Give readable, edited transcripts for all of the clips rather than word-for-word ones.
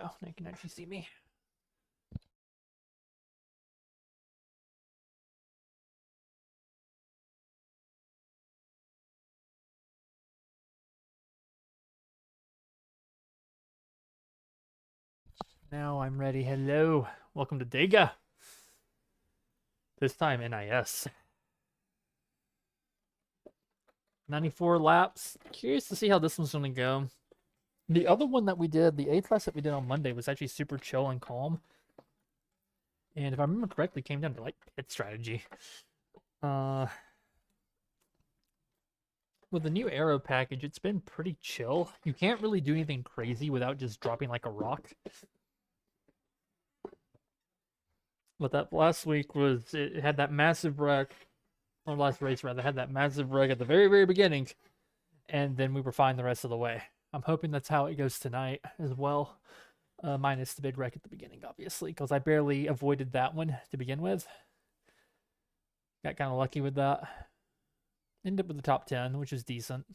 go. Now you can actually see me. Now I'm ready. Hello. Welcome to DEGA. This time NIS. 94 laps. Curious to see how this one's going to go. The other one that we did, the A class that we did on Monday, was actually super chill and calm. And if I remember correctly, it came down to like pit strategy. With the new aero package, it's been pretty chill. You can't really do anything crazy without just dropping like a rock. But that last week was, it had that massive wreck, or last race rather, had that massive wreck at the very, very beginning. And then we were fine the rest of the way. I'm hoping that's how it goes tonight as well. Minus the big wreck at the beginning, obviously, because I barely avoided that one to begin with. Got kind of lucky with that. Ended up with the top 10, which is decent.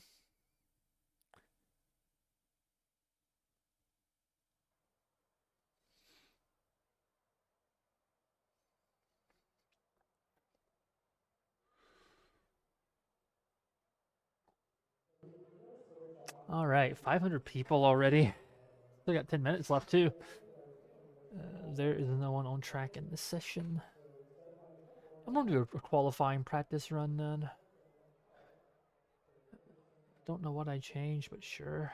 All right, 500 people already. Still got 10 minutes left, too. There is no one on track in this session. I'm going to do a qualifying practice run then. Don't know what I changed, but sure.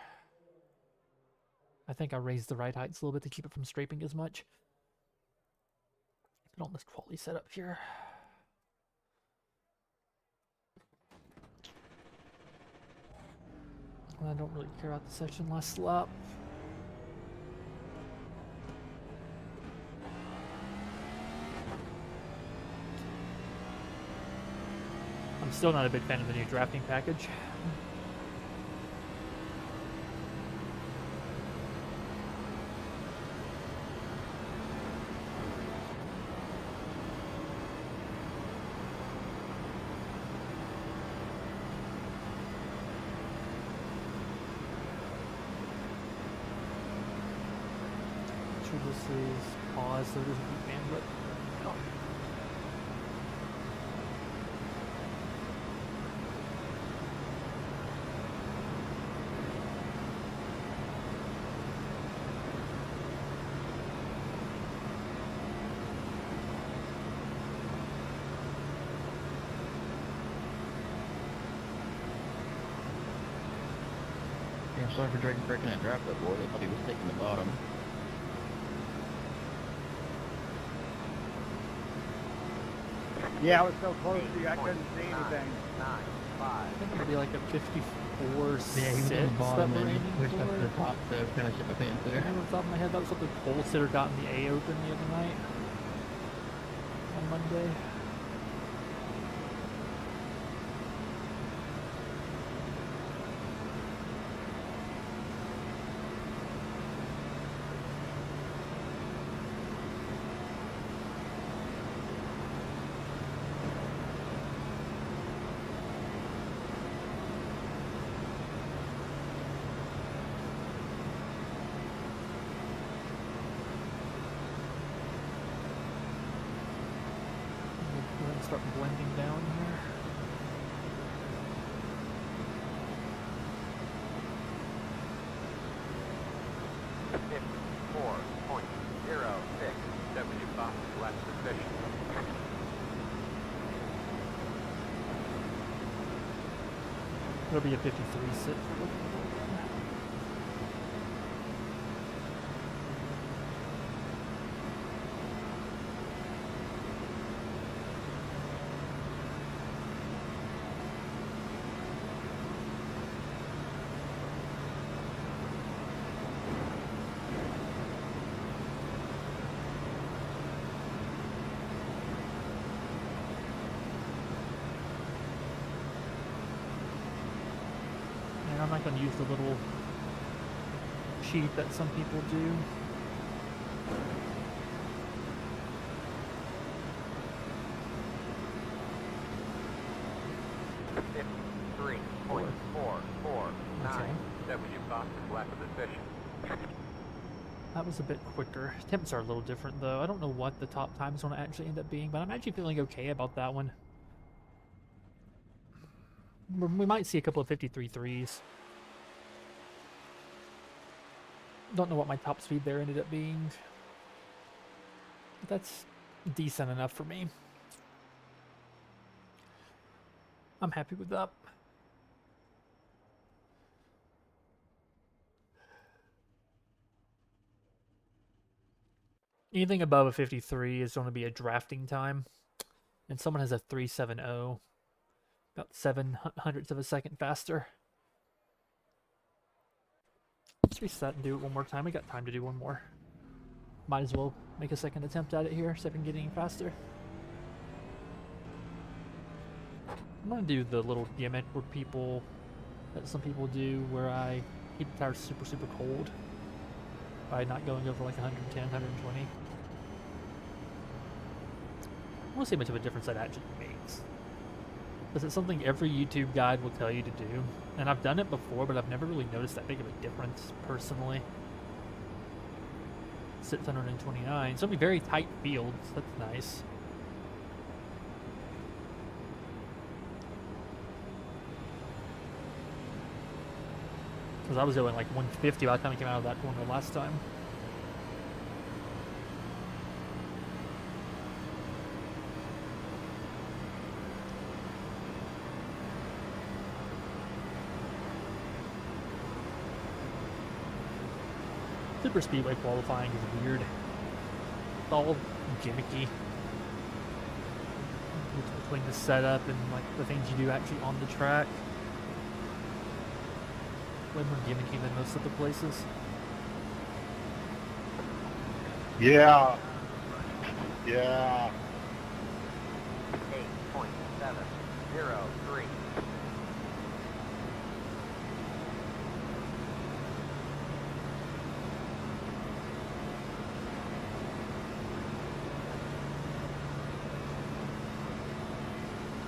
I think I raised the ride heights a little bit to keep it from scraping as much. Get on this quality setup here. I don't really care about the session last lap. I'm still not a big fan of the new drafting package. This is pause, so it doesn't keep bandwidth. Oh. Yeah, sorry for breaking that draft up, boy. I thought he was taking the bottom. Yeah, I was so close to you, I couldn't see anything. 9, 5. I think it'll be like a 54 Yeah, he was six on the bottom that we're and aiming pushed up to the for. top, so kind of shit my pants I there. remember off the top of my head, that was what the pole sitter got in the A Open the other night on Monday. We're gonna start blending down here. less efficient. It'll be a 53 sit. And I'm not going to use the little cheat that some people do. .449 W cost is less efficient. that was a bit quicker. Temps are a little different, though. I don't know what the top time is going to actually end up being, but I'm actually feeling okay about that one. We might see a couple of 53.3s. Don't know what my top speed there ended up being. But that's decent enough for me. I'm happy with that. Anything above a 53 is going to be a drafting time. And someone has a 370. About 7/100ths of a second faster. Let's reset and do it one more time. We got time to do one more. Might as well make a second attempt at it here, see if I can get any faster. I'm going to do the little gimmick that some people do where I keep the tires super, super cold by not going over like 110, 120. I want to see how much of a difference that actually makes. Because it's something every YouTube guide will tell you to do. And I've done it before, but I've never really noticed that big of a difference personally. 629. So it'll be very tight fields. That's nice. Because I was doing like 150 by the time I came out of that corner last time. Superspeedway qualifying is weird. It's all gimmicky. It's between the setup and like the things you do actually on the track. Way more gimmicky than most of the places. Yeah. Yeah. 8.703.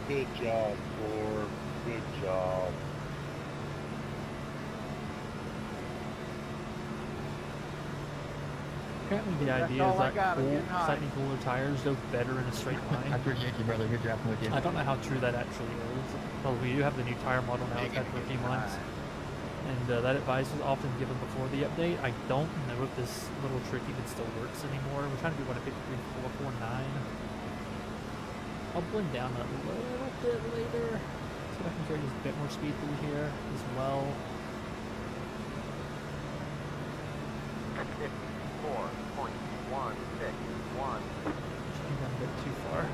Good job, Ford. Good job. Apparently the That's idea is all I that got, I'm cool, getting hot. slightly cooler tires go better in a straight I line. appreciate you, brother. Good drafting with you. I don't know how true that actually is. Well, we do have the new tire model now, it's had for a few months. And that advice was often given before the update. I don't know if this little trick even still works anymore. We're trying to do what, a 53.449. I'll blend down a little bit later. See if I can carry just a bit more speed through here as well. 54.161. Just came down a bit too far.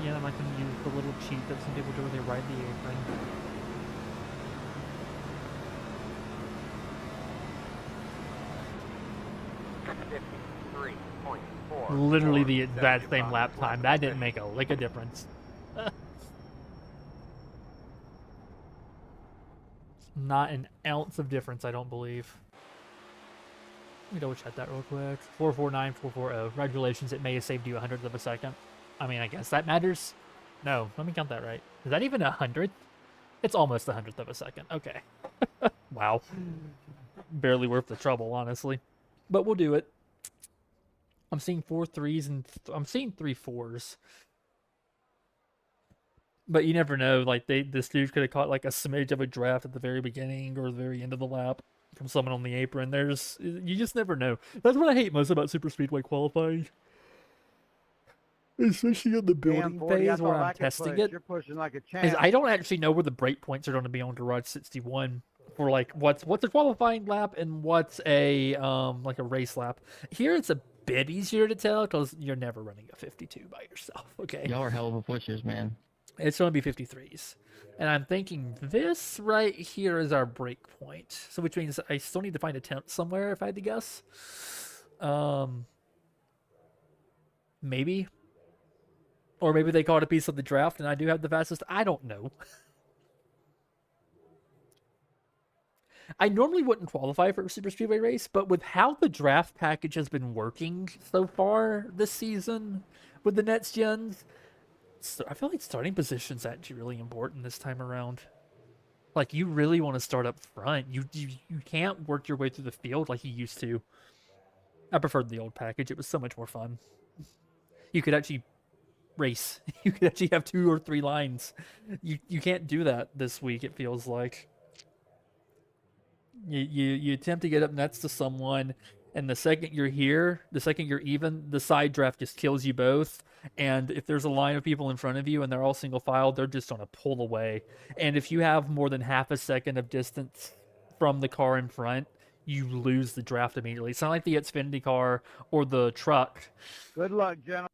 Yeah, I'm not going to use the little cheat that some people do when they ride the apron. Literally the exact same lap time. That didn't make a lick of difference. Not an ounce of difference, I don't believe. Let me double check that real quick. 449, 440. Congratulations, it may have saved you 100th of a second. I mean, I guess that matters. No, let me count that right. Is that even 100th? It's almost 100th of a second. Okay. Wow. Barely worth the trouble, honestly. But we'll do it. I'm seeing 4 3s and I'm seeing 3 4s. But you never know. Like this dude could have caught like a smidge of a draft at the very beginning or the very end of the lap from someone on the apron. You just never know. That's what I hate most about Superspeedway qualifying. Especially on the building phase where I'm testing it. You're pushing like a Is champ. I don't actually know where the break points are going to be on Garage 61 for like what's a qualifying lap and what's a like a race lap. Here it's a bit easier to tell because you're never running a 52 by yourself. Okay. Y'all are hell of a pushers, man. It's going to be 53s. And I'm thinking this right here is our break point. So which means I still need to find a temp somewhere if I had to guess. Maybe. Or maybe they call it a piece of the draft and I do have the fastest. I don't know. I normally wouldn't qualify for a Superspeedway race, but with how the draft package has been working so far this season with the next gens, so I feel like starting position's actually really important this time around. Like, you really want to start up front. You can't work your way through the field like you used to. I preferred the old package. It was so much more fun. You could actually race. You could actually have 2 or 3 lines. You can't do that this week, it feels like. You attempt to get up next to someone, and the second you're here, the second you're even, the side draft just kills you both. And if there's a line of people in front of you and they're all single file, they're just going to pull away. And if you have more than half a second of distance from the car in front, you lose the draft immediately. It's not like the Xfinity car or the truck. Good luck, gentlemen.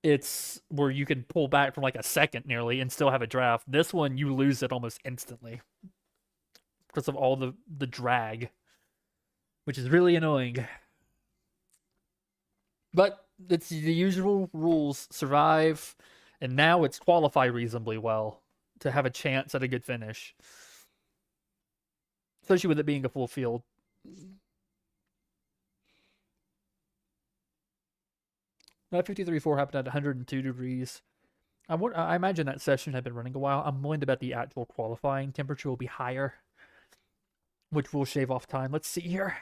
It's where you can pull back from like a second nearly and still have a draft. This one, you lose it almost instantly because of all the drag, which is really annoying. But it's the usual rules: survive, and now it's qualify reasonably well to have a chance at a good finish, especially with it being a full field. That 53.4 happened at 102 degrees. I imagine that session had been running a while. I'm willing to bet the actual qualifying temperature will be higher, which will shave off time. Let's see here.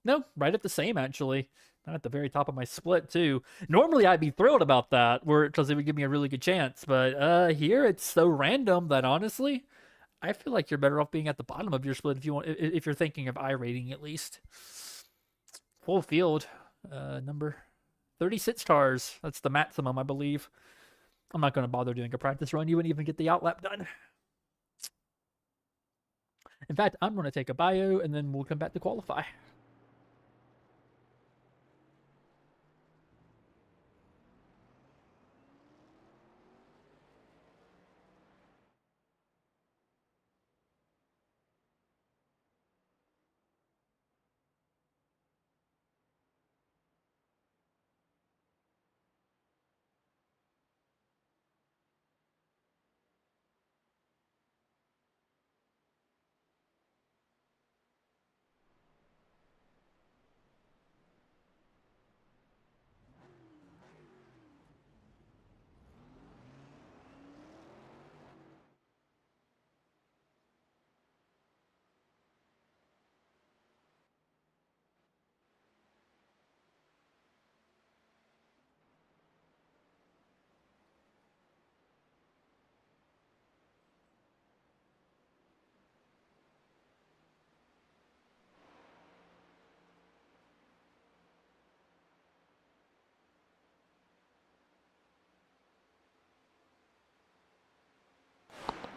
No, right at the same, actually. Not at the very top of my split, too. Normally, I'd be thrilled about that, because it would give me a really good chance. But here, it's so random that, honestly, I feel like you're better off being at the bottom of your split if you're thinking of I-rating, at least. Full field, number 36 cars. That's the maximum, I believe. I'm not going to bother doing a practice run. You wouldn't even get the outlap done. In fact, I'm going to take a bio, and then we'll come back to qualify.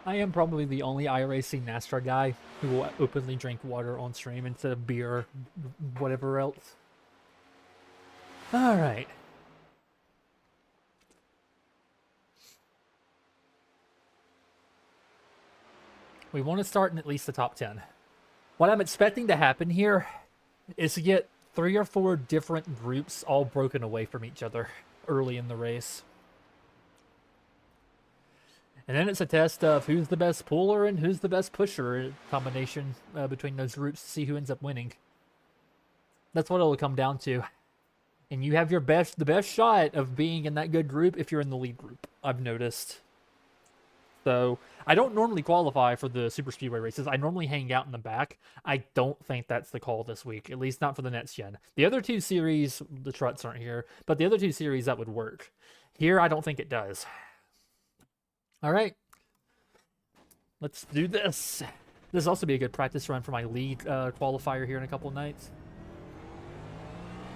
I am probably the only iRacing NASCAR guy who will openly drink water on stream instead of beer or whatever else. Alright. We want to start in at least the top 10. What I'm expecting to happen here is to get 3 or 4 different groups all broken away from each other early in the race. And then it's a test of who's the best puller and who's the best pusher combination between those groups to see who ends up winning. That's what it'll come down to. And you have the best shot of being in that good group if you're in the lead group, I've noticed. So, I don't normally qualify for the Superspeedway races. I normally hang out in the back. I don't think that's the call this week, at least not for the next gen. The other 2 series, the trucks aren't here, but the other 2 series, that would work. Here, I don't think it does. All right, let's do this. This will also be a good practice run for my league qualifier here in a couple of nights,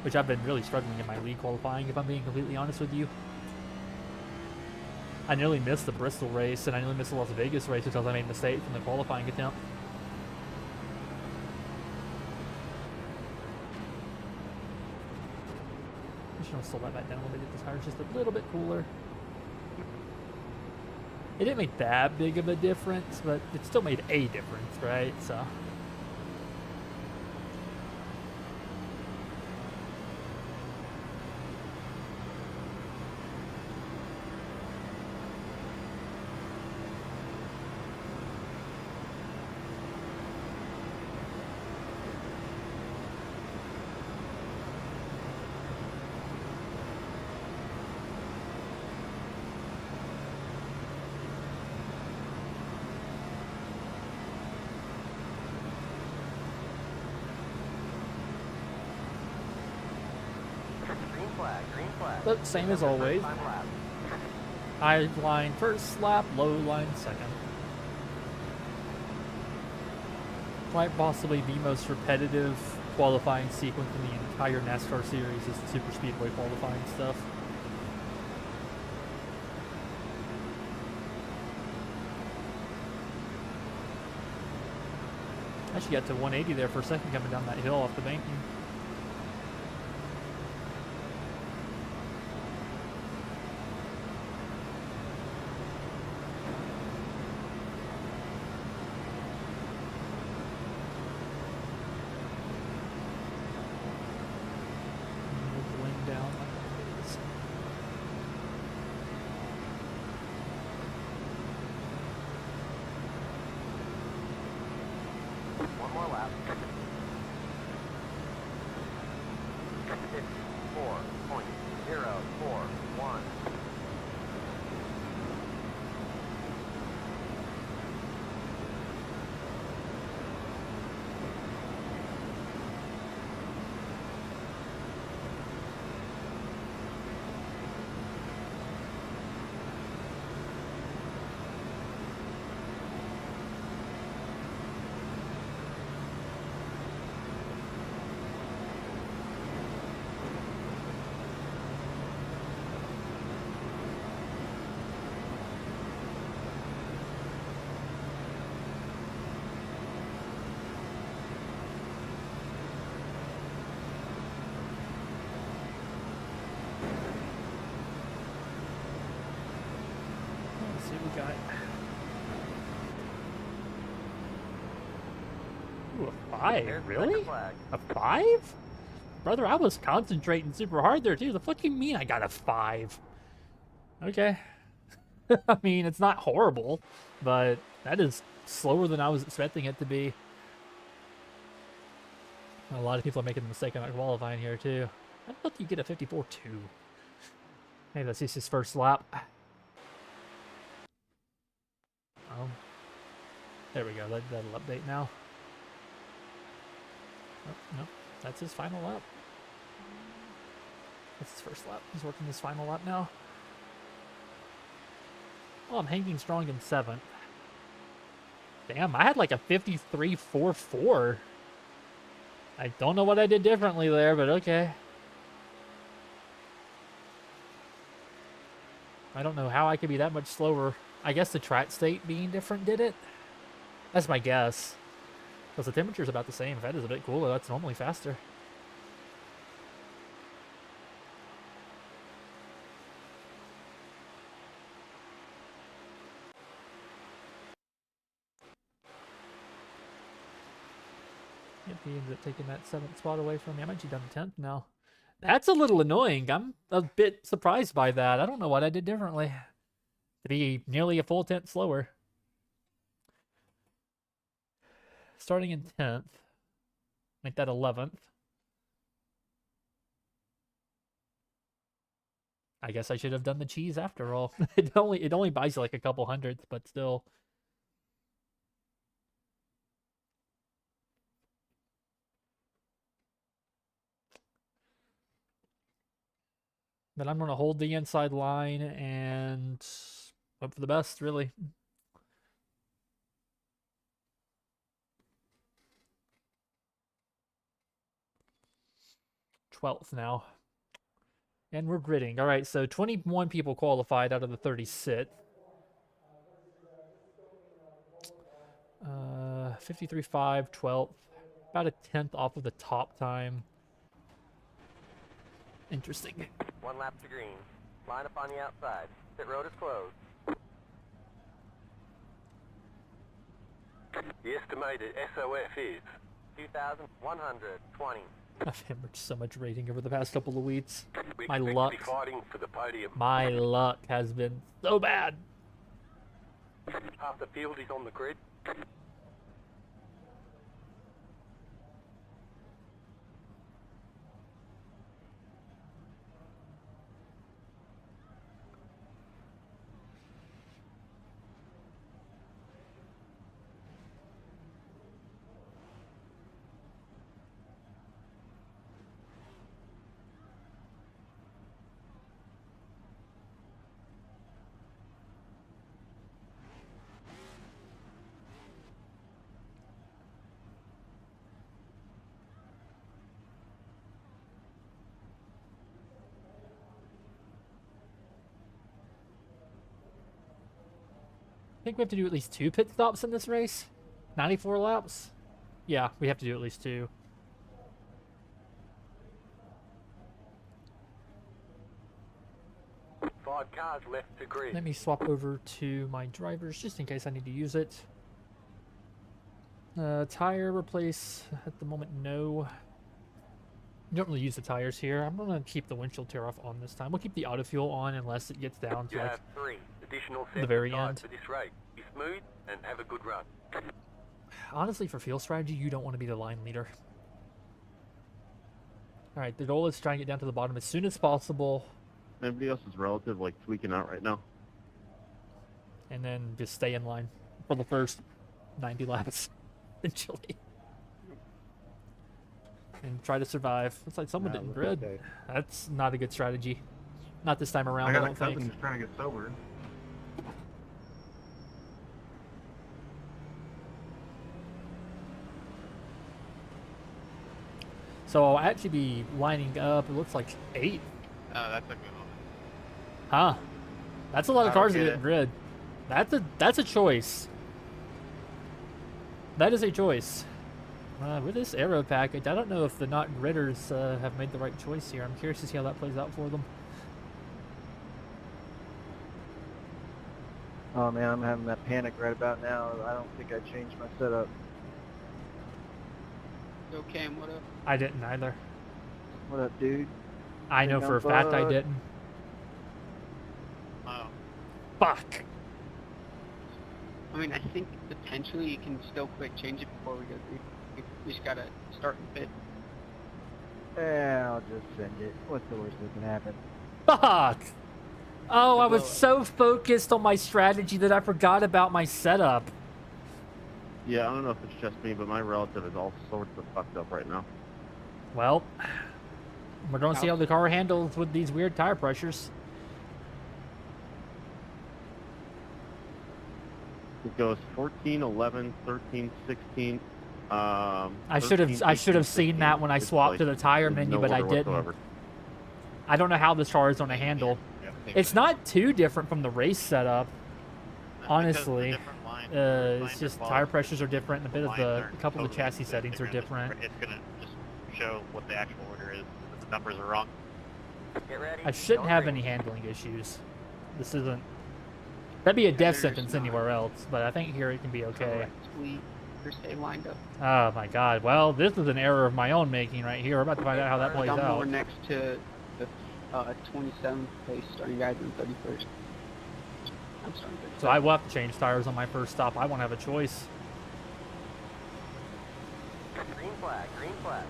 which I've been really struggling in my league qualifying, if I'm being completely honest with you. I nearly missed the Bristol race, and I nearly missed the Las Vegas race because I made mistakes in the qualifying attempt. I'm just going to slow that back down a little bit, get the tires just a little bit cooler. It didn't make that big of a difference, but it still made a difference, right? So. Green flag. But same as always. Final lap. High line first lap, low line second. Quite possibly the most repetitive qualifying sequence in the entire NASCAR series is the Superspeedway qualifying stuff. Actually got to 180 there for a second coming down that hill off the banking. One more lap. 54.041. Let's see what we got. Ooh, a 5? There's the Really? checkered flag. A 5? Brother, I was concentrating super hard there too. The fuck you mean I got a 5? Okay. I mean, it's not horrible, but that is slower than I was expecting it to be. A lot of people are making the mistake of not qualifying here too. I thought you get a 54-2. Hey, that's just his first lap. Oh. There we go. That'll update now. Oh, no. That's his final lap. That's his first lap. He's working his final lap now. Oh, I'm hanging strong in 7th. Damn, I had like a 53.44. I don't know what I did differently there, but okay. I don't know how I could be that much slower. I guess the track state being different did it. That's my guess. Because the temperature's about the same. If that is a bit cooler, that's normally faster. Yep, he ends up taking that 7th spot away from me. I'm actually done 10th now. That's a little annoying. I'm a bit surprised by that. I don't know what I did differently to be nearly a full 10th slower. Starting in 10th. Make that 11th. I guess I should have done the cheese after all. It only buys you like a couple hundredths, but still. But I'm going to hold the inside line and hope for the best, really. #12th now. And we're gridding. All right, so 21 people qualified out of the 36. 53.5, 12th. About a 10th off of the top time. Interesting. 1 lap to green. Line up on the outside. Pit road is closed. The estimated SOF is 2,120. I've hammered so much rating over the past couple of weeks. We My expect luck. to be fighting for the podium. My luck has been so bad. Half the field is on the grid. I think we have to do at least 2 pit stops in this race. 94 laps? Yeah, we have to do at least 2. Five cars left to grid. Let me swap over to my drivers just in case I need to use it. Tire replace at the moment, no. You don't really use the tires here. I'm gonna keep the windshield tear off on this time. We'll keep the auto fuel on unless it gets down to You like have 3 additional the sets very of tires end. for this race. Be smooth and have a good run. Honestly, for field strategy, you don't want to be the line leader. Alright, the goal is to try and get down to the bottom as soon as possible, Anybody else's relative like tweaking out right now? and then just stay in line for the first 90 laps, essentially. And try to survive. Looks like someone didn't grid. Okay. That's not a good strategy. Not this time around, I I got a don't cousin think. who's trying to get sober. So I'll actually be lining up, it looks like 8. Oh, that took me a moment. Huh. That's a lot of I don't cars that get didn't it. grid. That's a choice. That is a choice. With this aero package, I don't know if the not gridders have made the right choice here. I'm curious to see how that plays out for them. Oh man, I'm having that panic right about now. I don't think I changed my setup. Yo, Cam, what up? I didn't either. What up, dude? I know for a fact I Bud. didn't. Oh. Fuck. I mean, I think potentially you can still quick change it before we go through. We just gotta start and fit. Yeah, I'll just send it. What's the worst that can happen? Fuck. Oh, I was blow it. so focused on my strategy that I forgot about my setup. Yeah, I don't know if it's just me, but my relative is all sorts of fucked up right now. Well, we're going to see how the car handles with these weird tire pressures. It goes 14, 11, 13, 16. I should have seen that when I swapped to the tire menu, but I didn't. I don't know how this car is going to handle. It's not too different from the race setup, honestly. It's just tire pressures are different, and a couple of the chassis settings are different. It's gonna just show what the actual order is. If the numbers are wrong. Get ready. I shouldn't Go have green. any handling issues. This isn't. That'd be a death There's sentence not. anywhere else, but I think here it can be okay. Correct. We stay lined up. Oh my god. Well, this is an error of my own making right here. We're about to find out how that plays I'm more out. next to the 27th place, starting guys in 31st. I'm starting 31st. So I will have to change tires on my first stop. I won't have a choice. Green flag, green flag.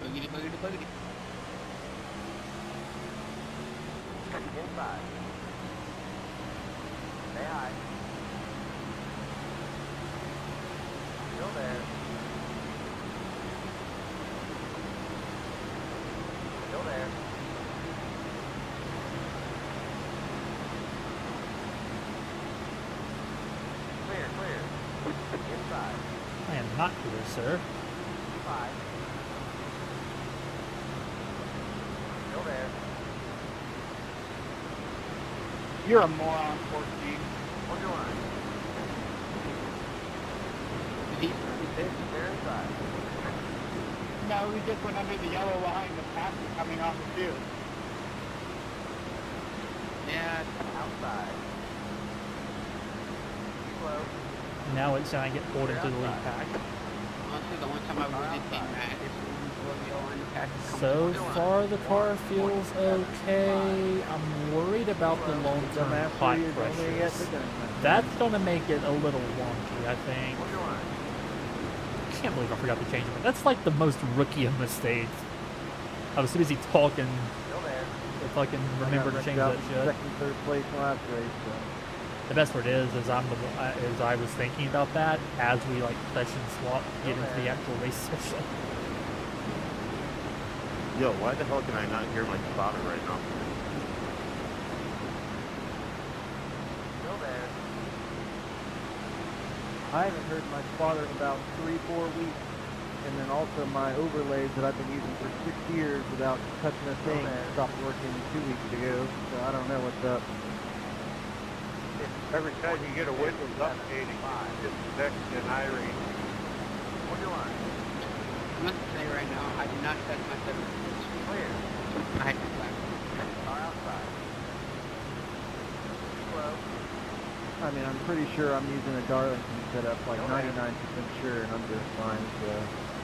Boogity, boogity, boogity. Inside. Stay high. Still there. Still there. Clear, clear. Inside. I am not clear, sir. 5. Still there. You're a moron, 14. Hold your line. Did he already fit? They're inside. No, we just went under the yellow line. The pass is coming off the field. Yeah, Outside. Slow. Now it's trying to get pulled into the lead pack. Honestly, the one time I really get mad is when the yellow line of pack comes So on. far, the car feels okay. I'm worried about the long-term hot pressures. That's gonna make it a little wonky, I think. I can't believe I forgot to change it. That's like the most rookie of mistakes. I was too busy talking to fucking remember to change that shit. Second, third place last race. So. The best part is I was thinking about that as we like session swap get into the actual race session. Yo, why the hell can I not hear my spotter right now? I haven't heard my spotter in about 3-4 weeks. And then also my overlays that I've been using for 6 years without touching a thing stopped working 2 weeks ago. So I don't know what's up. Every time you get a Windows update, it gets next in iRate. I'm going to say right now, I do not test my setup. Clear. I had to flash. I mean, I'm pretty sure I'm using a Darlington setup, like 99% sure, and I'm just fine. So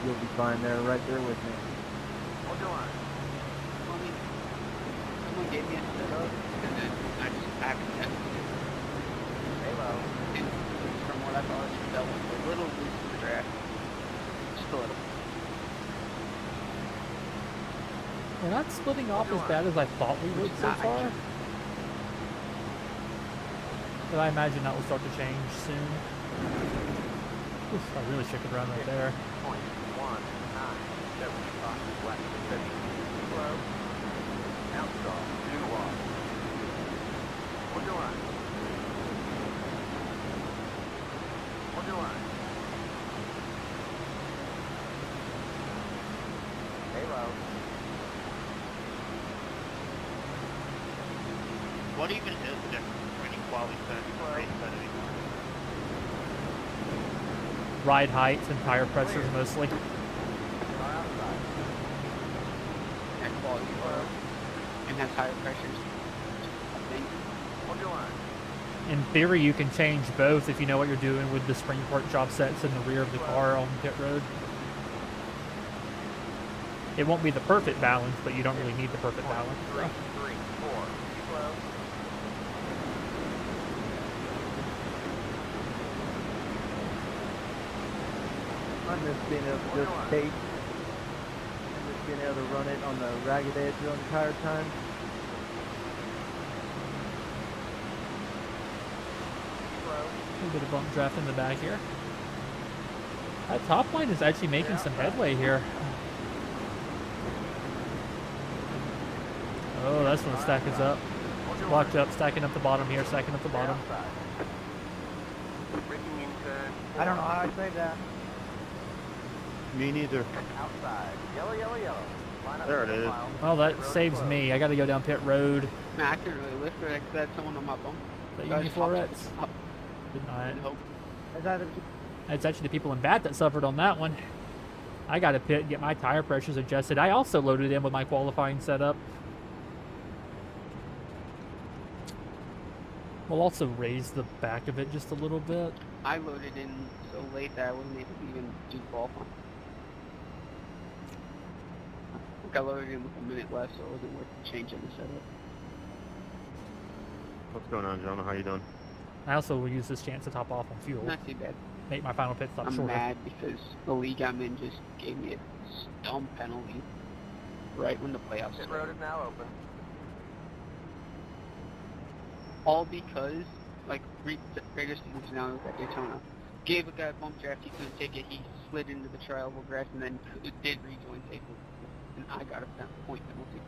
you'll be fine there, right there with me. Someone gave me a setup, and then I haven't tested it. And from what I thought, that was a little loose in the draft. Just a little. We're not splitting off as bad as I thought we would so far. But I imagine that will start to change soon. Oof, I really shook it around right there. What even is the difference between quality setting and race setting? Ride heights and tire pressures mostly. And quality low. And has higher pressures. I think. In theory, you can change both if you know what you're doing with the spring port job sets in the rear of the car on pit road. It won't be the perfect balance, but you don't really need the perfect balance. So. I'm just being able to just bait. I'm just being able to run it on the ragged edge the entire time. A little bit of bump draft in the back here. That top line is actually making some headway here. Oh, that's when the stack is up. Watch up, stacking up the bottom here, stacking up the bottom. I don't know how I saved that. Me neither. There it is. Well, that saves me. I got to go down pit road. Man, I couldn't really lift it. I had someone on my bump. That So I Uni just hopped Florets. up Did not. and hope. It's actually the people in bat that suffered on that one. I got to pit, get my tire pressures adjusted. I also loaded in with my qualifying setup. We'll also raise the back of it just a little bit. I loaded in so late that I wasn't able to even do qualifying. I think I loaded in with a minute left, so it wasn't worth changing the setup. What's going on, Jonah? How you doing? I also will use this chance to top off on fuel. Not too bad. Make my final pit stop I'm shorter. mad because the league I'm in just gave me a dumb penalty right when the playoffs started. Road is now open. All because, like, greatest scenario at Daytona. Gave a guy a bump draft, he couldn't take it, he slid into the trialable grass and then did rejoin safely. And I got a point penalty.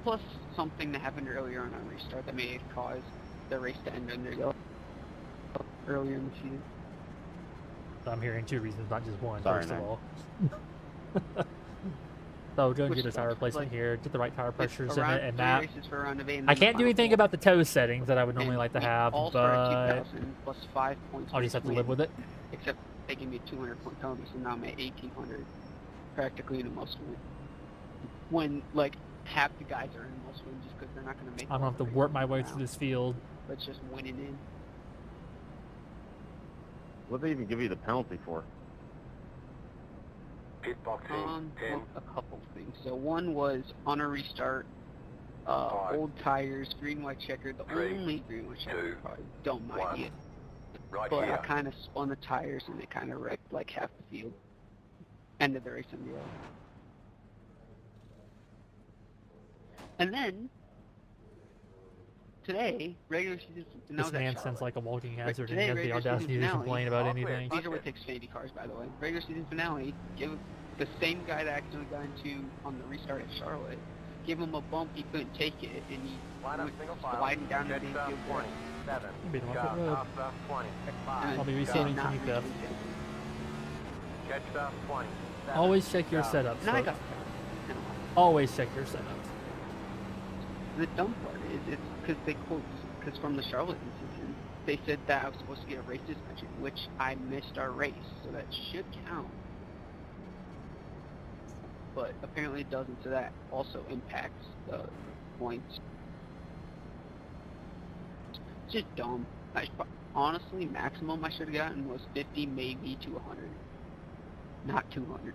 Plus something that happened earlier on our restart that may have caused the race to end under yellow earlier in the season. So I'm hearing two reasons, not just one, Sorry, first of man. all. So go and Which get a tire replacement like, here, get the right tire pressures in around it, and 3 that. races for a round of 8 and I then the can't do final anything 4. about the toe settings that I would normally And like to we have, all start at but 2,000 plus 5 points. I'll just have to live with it. Except they give me a 200 point penalty, so now I'm at 1,800, practically in a must win. When like half the guys are in a must win just because they're not going to make. I'm gonna have to work my way through this field. But just winning in. What did they even give you the penalty for? Pitboxing, 10. Well, a couple things. So one was on a restart, Five. old tires, green white checker. The Three. only green white checker, Two. probably don't mind One. it. Right But I here. kind of spun the tires and they kind of wrecked like half the field. End of the race on the yellow. And then today, regular season. And that This was at man Charlotte. sounds like a walking hazard, and today, he has the regular audacity season to finale. complain about All clear. anything. These are with Xfinity cars, by the way. Regular season finale, give the same guy that accidentally got into on the restart at Charlotte, give him a bump, he couldn't take it, and he Line up went single file. sliding down the Jet main stop field. 20. 7. Be the one Got foot road. top stop 20. And 5. I'll be did restarting not 25th. reach the table. Jet stop 20. 7. Always check your Got setups. And I folks. got Always check your setups. the dumb part is it's because they quote because from the Charlotte incident they said that I was supposed to get a race suspension, which I missed our race, so that should count. But apparently it doesn't, so that also impacts the points. It's just dumb. Honestly, maximum I should have gotten was 50, maybe to 100. Not 200.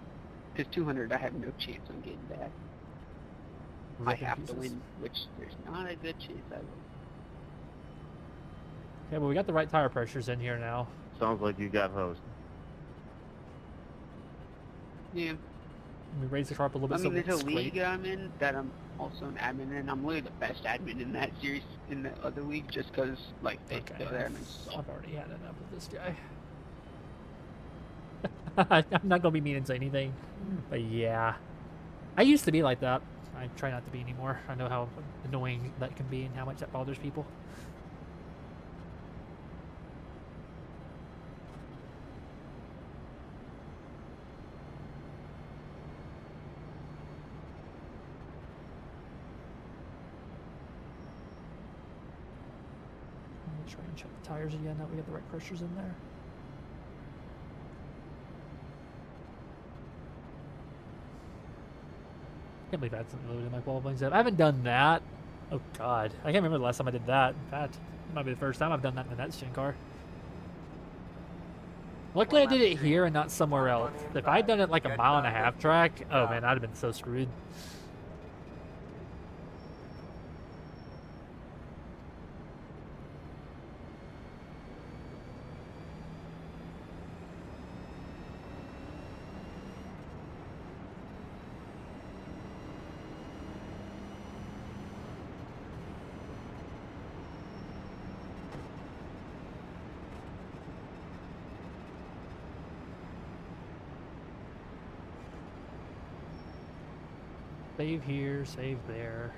Because 200 I have no chance on getting back. I Rip in have to pieces. win, which there's not a good chance I will. Okay, well, we got the right tire pressures in here now. Sounds like you got hosed. Yeah. We raised the car up a little I bit, mean, so there's it's a league great. I'm in that I'm also an admin in. I'm literally the best admin in that series, in the other league, just because, like, they, Okay. the other admins suck. I've already had enough of this guy. I'm not gonna be mean and say anything, but yeah, I used to be like that. I try not to be anymore. I know how annoying that can be and how much that bothers people. I'm gonna try and check the tires again. That we got the right pressures in there. Can't believe I had something loaded in my qualifying set. I haven't done that. Oh god, I can't remember the last time I did that. In fact, it might be the first time I've done that in the next gen car. Luckily, I did it here and not somewhere else. If I had done it like a mile and a half track, oh man, I'd have been so screwed. Save here, save there.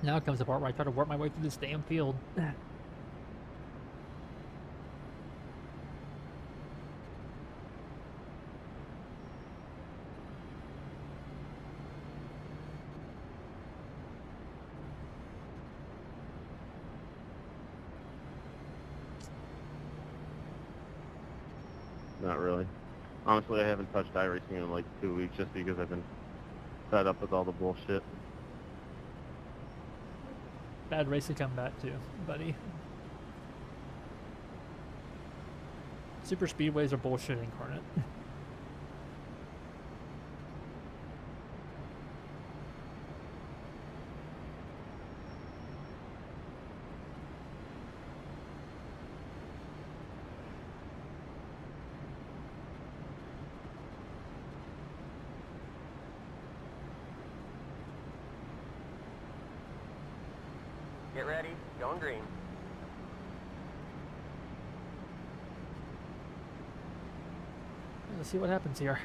Now comes the part where I try to work my way through this damn field. Not really. Honestly, I haven't touched iRacing in like 2 weeks just because I've been fed up with all the bullshit. Bad race to come back to, buddy. Super speedways are bullshit incarnate. Get ready. Going green. Let's see what happens here.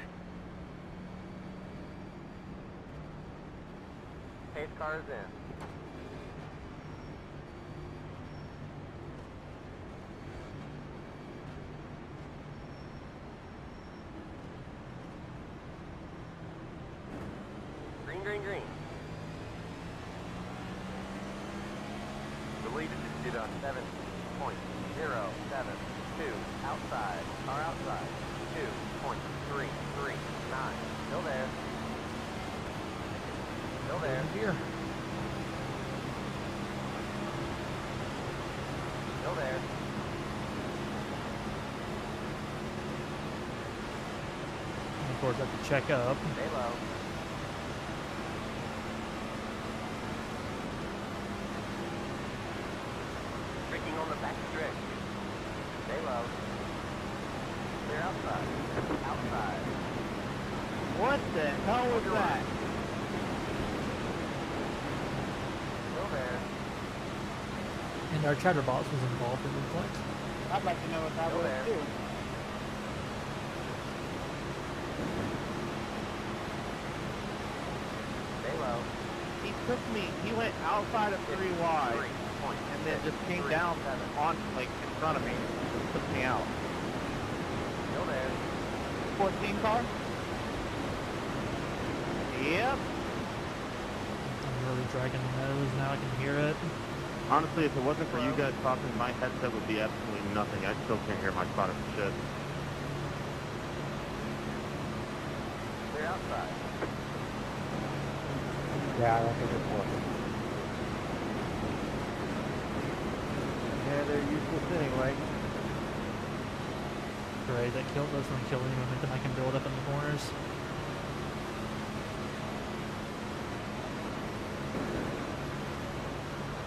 Pace car is in. Green, green, green. The lead is did on 7.072 outside. Car outside. 2.339. Still there. Still there. Here. Still there. towards that to check up. Stay low. Braking on the back stretch. Stay low. Clear outside. Outside. What the hell was that? Still there. And our chatterbox was involved in the point. I'd like to know what that Still was there. too. Stay low. He took me, he went outside of 3 wide, and then just came down on, like, in front of me, and took me out. Still there. 14 car? Yep. I'm really dragging the nose now. I can hear it. Honestly, if it wasn't for you guys talking, my headset would be absolutely nothing. I still can't hear my spotter for shit. Clear outside. Yeah, I think it's working. Yeah, they're useless anyway. Great, that kill doesn't kill any momentum I can build up in the corners.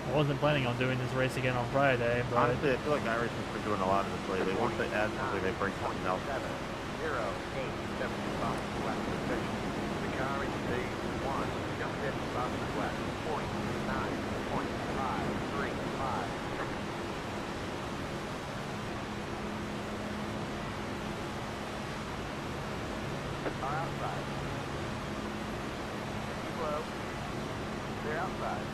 I wasn't planning on doing this race again on Friday, but Honestly, I feel like iRacing's been doing a lot of this lately. Once they add something, they bring something else. 0, 8, 75 left position. The car is C1, just 55 left, 0.9.535. Car outside. Keep low. Clear outside.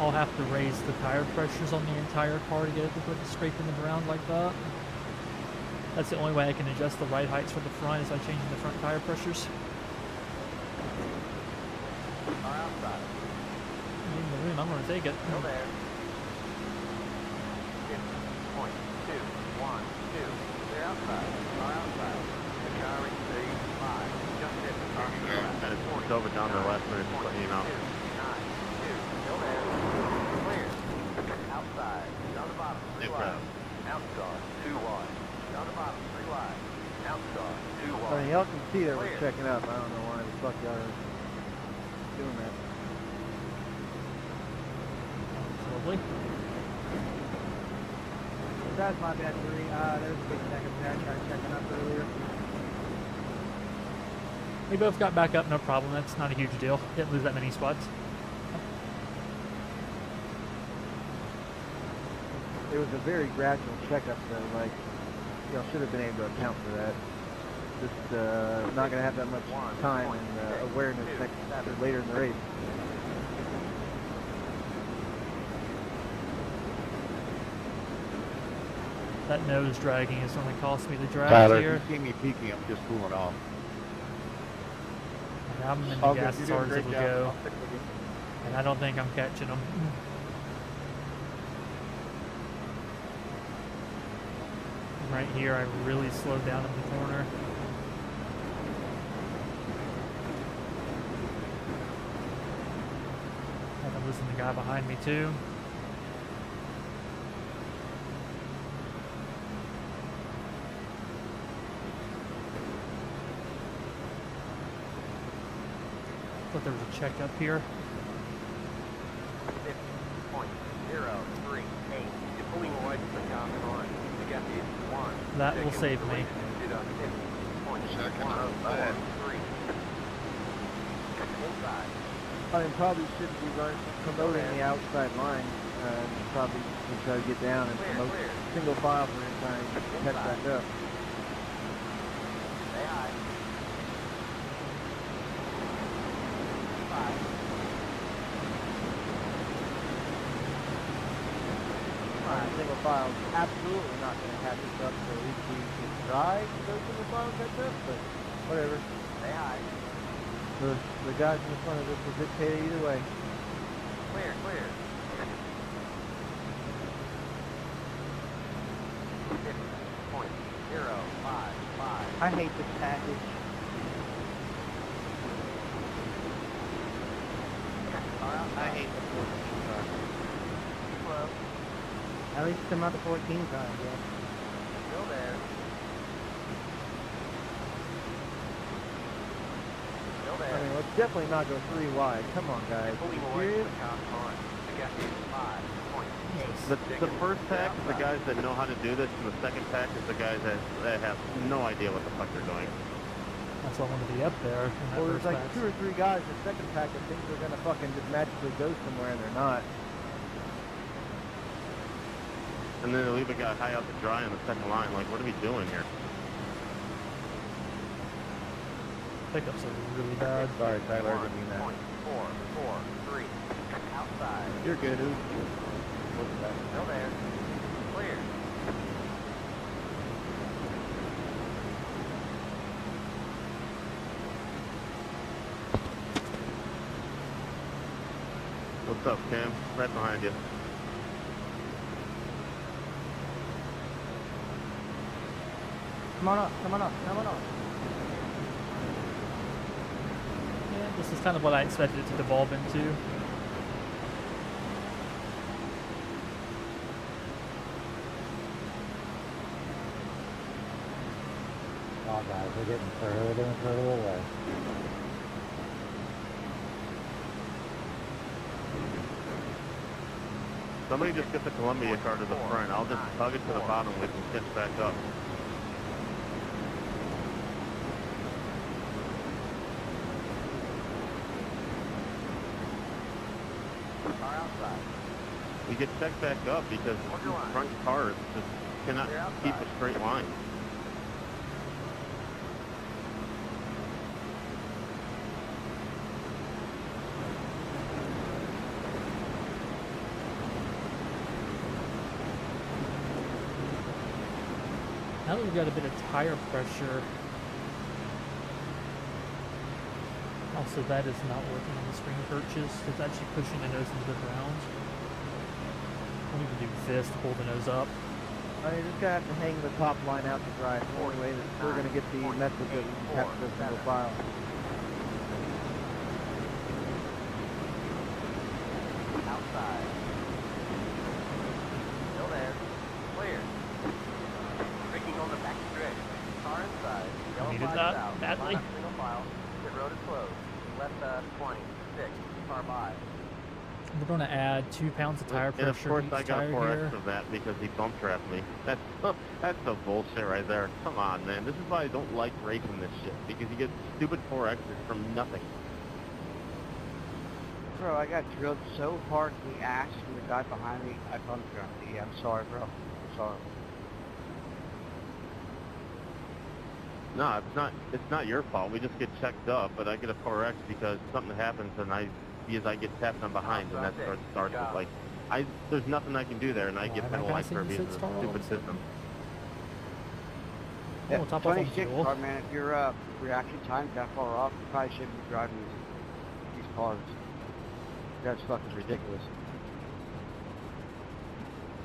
I'll have to raise the tire pressures on the entire car to get it to quit scraping the ground like that. That's the only way I can adjust the ride heights for the front is by changing the front tire pressures. Car outside. In the room, I'm gonna take it. Still there. 50.212. Clear outside. Car outside. The car is C5. Just hit the car to the left. And it's dove it down to the last minute, just letting you know. 9.2. Still there. Clear. Outside. Down the bottom. 3 wide. Outside. 2 wide. Down the bottom. 3 wide. Outside. 2 I mean, wide. y'all can see that we're Clear. checking up. I don't know why the fuck y'all are doing that. Lovely. That's my bad, Marie. There's a big stack up there. I tried checking up earlier. We both got back up, no problem. That's not a huge deal. Didn't lose that many spots. It was a very gradual checkup, though. Like, y'all should have been able to account for that. Just not going to have that much time and awareness later in the race. That nose dragging is going to cost me the drag Tyler, if here. you see me peeking, I'm just cooling off. And I'm in the All good, gas you're as doing a hard as it great will job. go. I'll stick with you. And I don't think I'm catching them. Right here, I really slowed down in the corner. And I'm losing the guy behind me too. Thought there was a check up here. 50.038. You're pulling away from the car behind. The gap is 1. That will save me. Inside. I mean, probably shouldn't be promoting the outside line. Probably should try to get down and promote single file for in time to catch back up. Stay high. 5. Single file is absolutely not going to catch us up, so at least we can try to go single file and catch up, but whatever. Stay high. The guys in the front of us will dictate it either way. Clear, clear. 50.055. I hate this package. I hate the 14 car. Slow. At least I'm out to 14 times, yeah. Still there. Still there. I mean, let's definitely not go 3 wide. Come on, guys. Pulling You away serious? from the car on. The gap is 5.8. The first pack is the guys that know how to do this, and the second pack is the guys that have no idea what the fuck they're doing. That's why I want to be up there. In that Well, there's first like pack. 2 or 3 guys in the second pack that think they're gonna fucking just magically go somewhere and they're not. And then they leave a guy high out to dry on the second line. Like, what are we doing here? Pickups are really bad. Sorry, Tyler, I didn't mean that. 1.443. Outside. You're good, dude. Still there. Clear. What's up, Cam? Right behind you. Come on up, come on up, come on up. Yeah, this is kind of what I expected it to devolve into. Oh, guys, we're getting further and further away. Somebody just get the Columbia car to the front. I'll just tug it to the bottom. We can catch back up. Car outside. We get checked back up because the front cars just cannot keep a straight line. Now that we've got a bit of tire pressure. Also, that is not working on the spring purchase. It's actually pushing the nose into the ground. I don't even do this to pull the nose up. I mean, just gonna have to hang the top line out to dry. It's the only way that we're gonna get the message that we can capture this single file. Outside. Still there. Clear. Braking on the back stretch. Car inside. Yellow Needed flag that out. badly. Line up single file. Pit road is closed. Left 20. 6. Car by. We're going to add 2 pounds of tire And pressure of course each I got tire 4X here. of that because he bump trapped me. That's the bullshit right there. Come on, man. This is why I don't like racing this shit. Because you get stupid 4Xs from nothing. Bro, I got drilled so hard in the ass from the guy behind me, I bumped around me. I'm sorry, bro. I'm sorry. No, it's not your fault. We just get checked up, but I get a 4X because something happens and I get tapped on behind and that starts with like there's nothing I can do there and I get penalized for being a stupid system. Oh, we'll top off on 26 fuel. car, man. If your reaction time's that far off, you probably shouldn't be driving these cars. That's fucking ridiculous.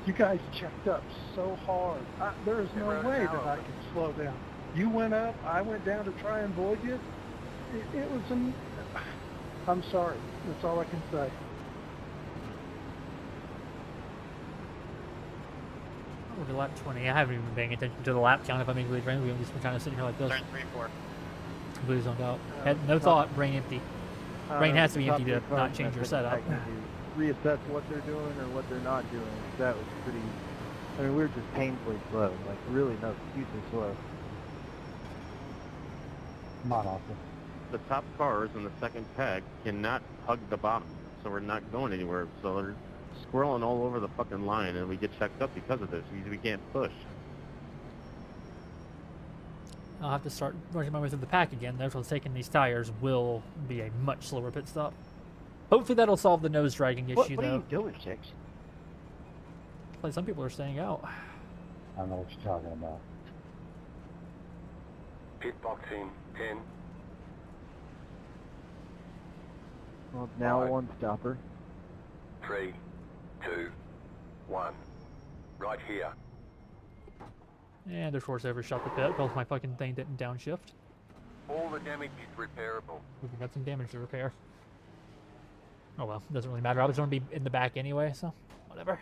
You guys checked up so hard. There is no way that I can slow down. You went up, I went down to try and avoid you. It was I'm sorry. That's all I can say. We're to lap 20. I haven't even been paying attention to the lap count if I'm being really frank. We've just been kind of sitting here like this. Turn 3-4. Completely zoned out. Had no thought, brain empty. Brain has to be empty to Top three not cars change your in that setup. pack to reassess what they're doing or what they're not doing. That was pretty. I mean, we were just painfully slow. Like, really, no excuses slow. Come on, Austin. The top cars in the second pack cannot hug the bottom, so we're not going anywhere. So they're squirreling all over the fucking line, and we get checked up because of this. We can't push. I'll have to start working my way through the pack again. Therefore, taking these tires will be a much slower pit stop. Hopefully, that'll solve the nose dragging issue, What are though. you doing, Six? Like some people are staying out. I don't know what you're talking about. Pit box in 10. Well, now Right. one stopper. 3, 2, 1. Right here. And of course, I overshot the pit because my fucking thing didn't downshift. All the damage is repairable. We've got some damage to repair. Oh well, doesn't really matter. I was going to be in the back anyway, so whatever.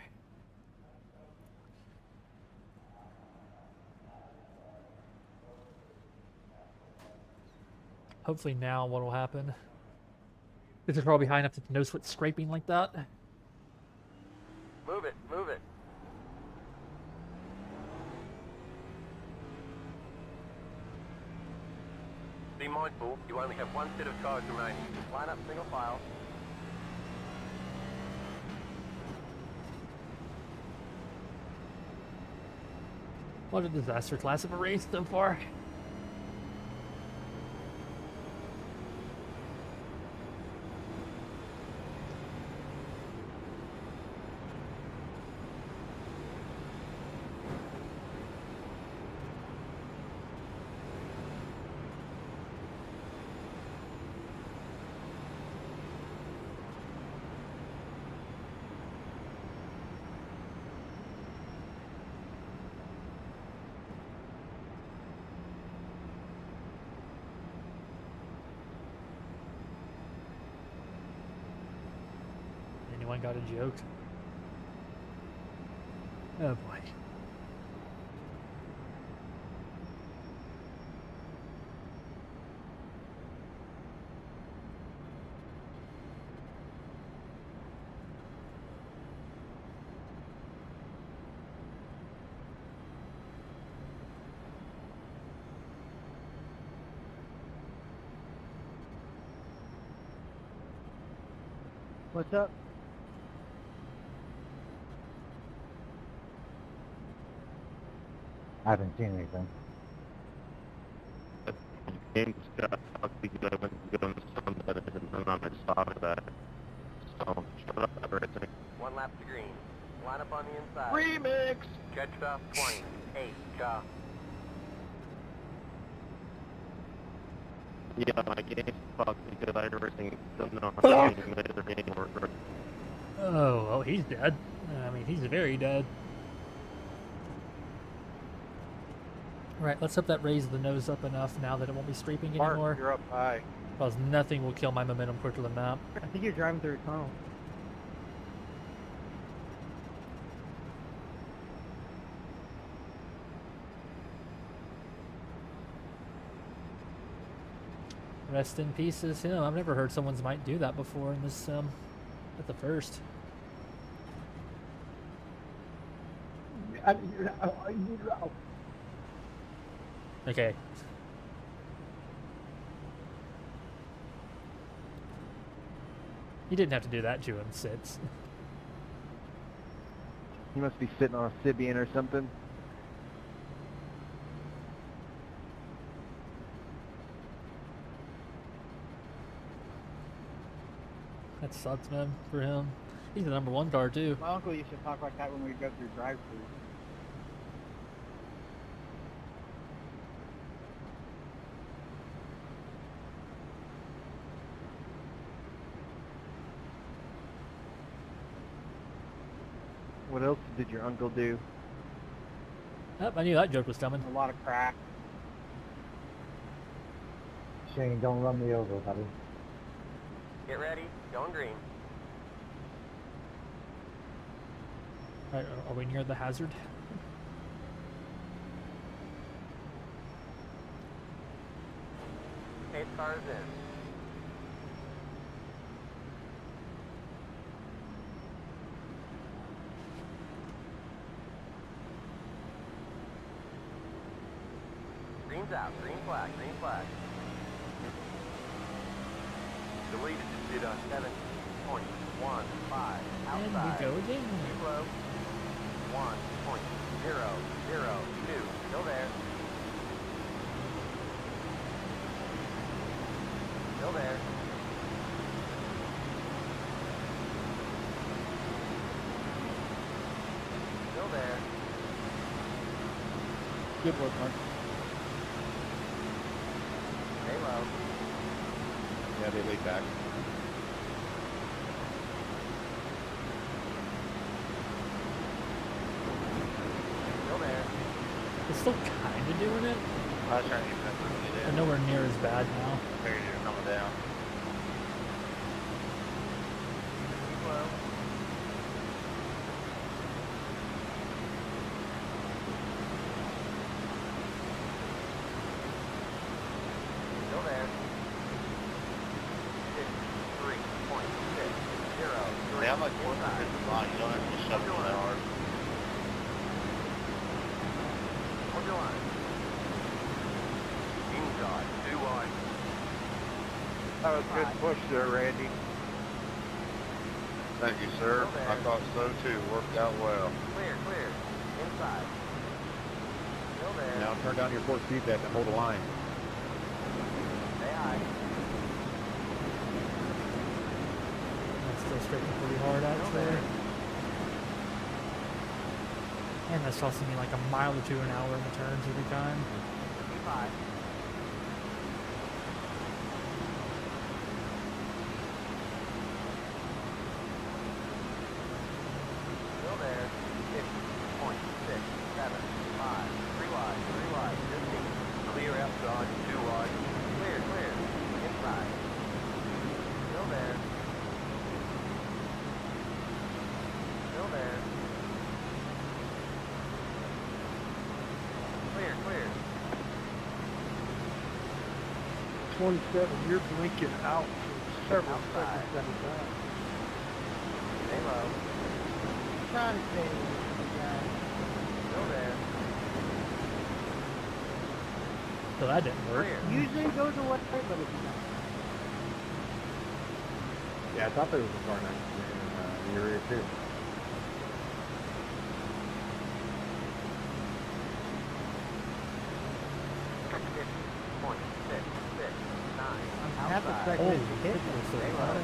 Hopefully now what will happen. This is probably high enough to nose foot scraping like that. Move it, move it. Be mindful, you only have one set of cars remaining. Line up single file. What a disaster class of a race so far. Anyone got a joke? Oh boy. What's up? I haven't seen anything. Games got because I went to go in the sun, but I'm not stop that. So shut up, everything. One lap to green. Line up on the inside. Remix! Catch off 20. 8, car. Yeah, my game's fucked because I everything don't know how to make their game work. Oh, well, he's dead. I mean, he's very dead. Right, let's hope that raised the nose up enough now that it won't be scraping Mark, anymore. you're up high. Because nothing will kill my momentum quicker than that. I think you're driving through a tunnel. Rest in pieces him. I've never heard someone's might do that before in this at the first. Okay. You didn't have to do that, Jewin sits. You must be sitting on a Sibian or something. That sucks, man, for him. He's the #1 car, too. My uncle used to talk like that when we go through drive-thru. What else did your uncle do? Oh, I knew that joke was coming. A lot of crack. Shane, don't run me over, buddy. Get ready. Going green. Alright, are we near the hazard? Eight cars in. Green's out. Green flag. Green flag. Deleted. Did on 7.15 outside. And we go again. Too low. 1.002. Still there. Still there. Still there. Good work, Mark. Stay low. Yeah, they laid back. Still there. It's still kind of doing it. I was trying to get that really But down. nowhere near as bad now. Figured you were coming down. Keep low. Still there. like working at the line. You don't have to shove it in that hard. Hold your line. Inside, 2 wide. That was a good push there, Randy. Thank you, sir. I thought so too. Worked out well. Clear, clear. Inside. Still there. Now turn down your force feedback and hold a line. Stay high. That's still straightening pretty hard actually. And that's costing me like a mile or 2 an hour in the turns every time. Keep high. Still there. 50.675. 3 wide, 3 wide. 15. Clear outside, 2 wide. Clear, clear. Inside. Still there. Still there. Clear, clear. 27, you're blinking out for several Outside. seconds at a time. Stay low. Trying to stay with the guy. Still there. So that didn't work. Clear. Usually it goes away, but it's not. Yeah, I thought there was a car next to me in the area too. Half a second Holy is hit. Stay low.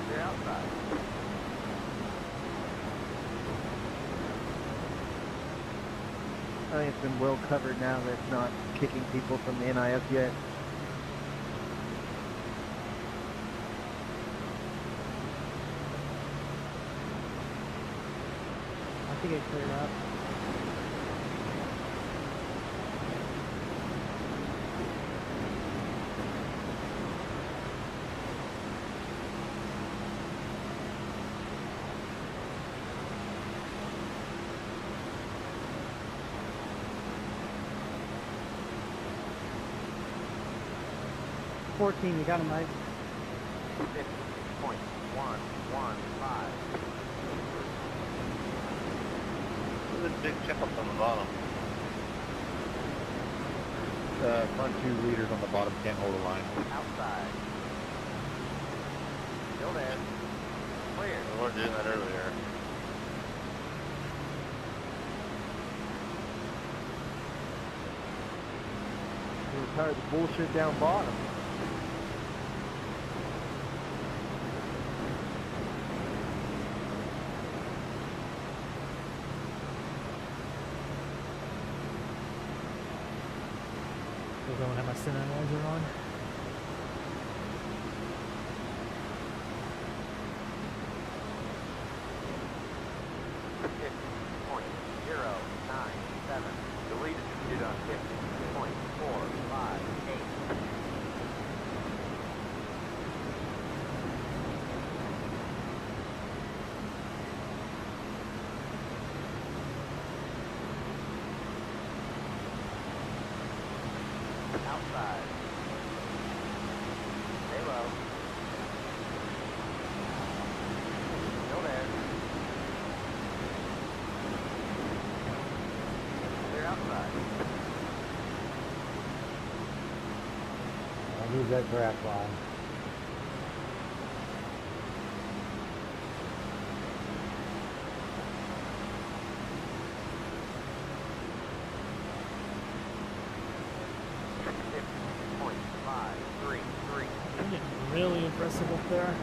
Clear outside. I think it's been well covered now that it's not kicking people from the NIS yet. I think it cleared up. You got him, Mike. 50.115. There's a big chip up on the bottom. The front 2 leaders on the bottom can't hold a line. Outside. Still there. Clear. We were doing that earlier. We're tired of the bullshit down bottom. Still don't have my synthesizer on. The lead is seated on 50.458. Outside. Stay low. Still there. Clear outside. I'll use that track line. They're getting really impressive up there.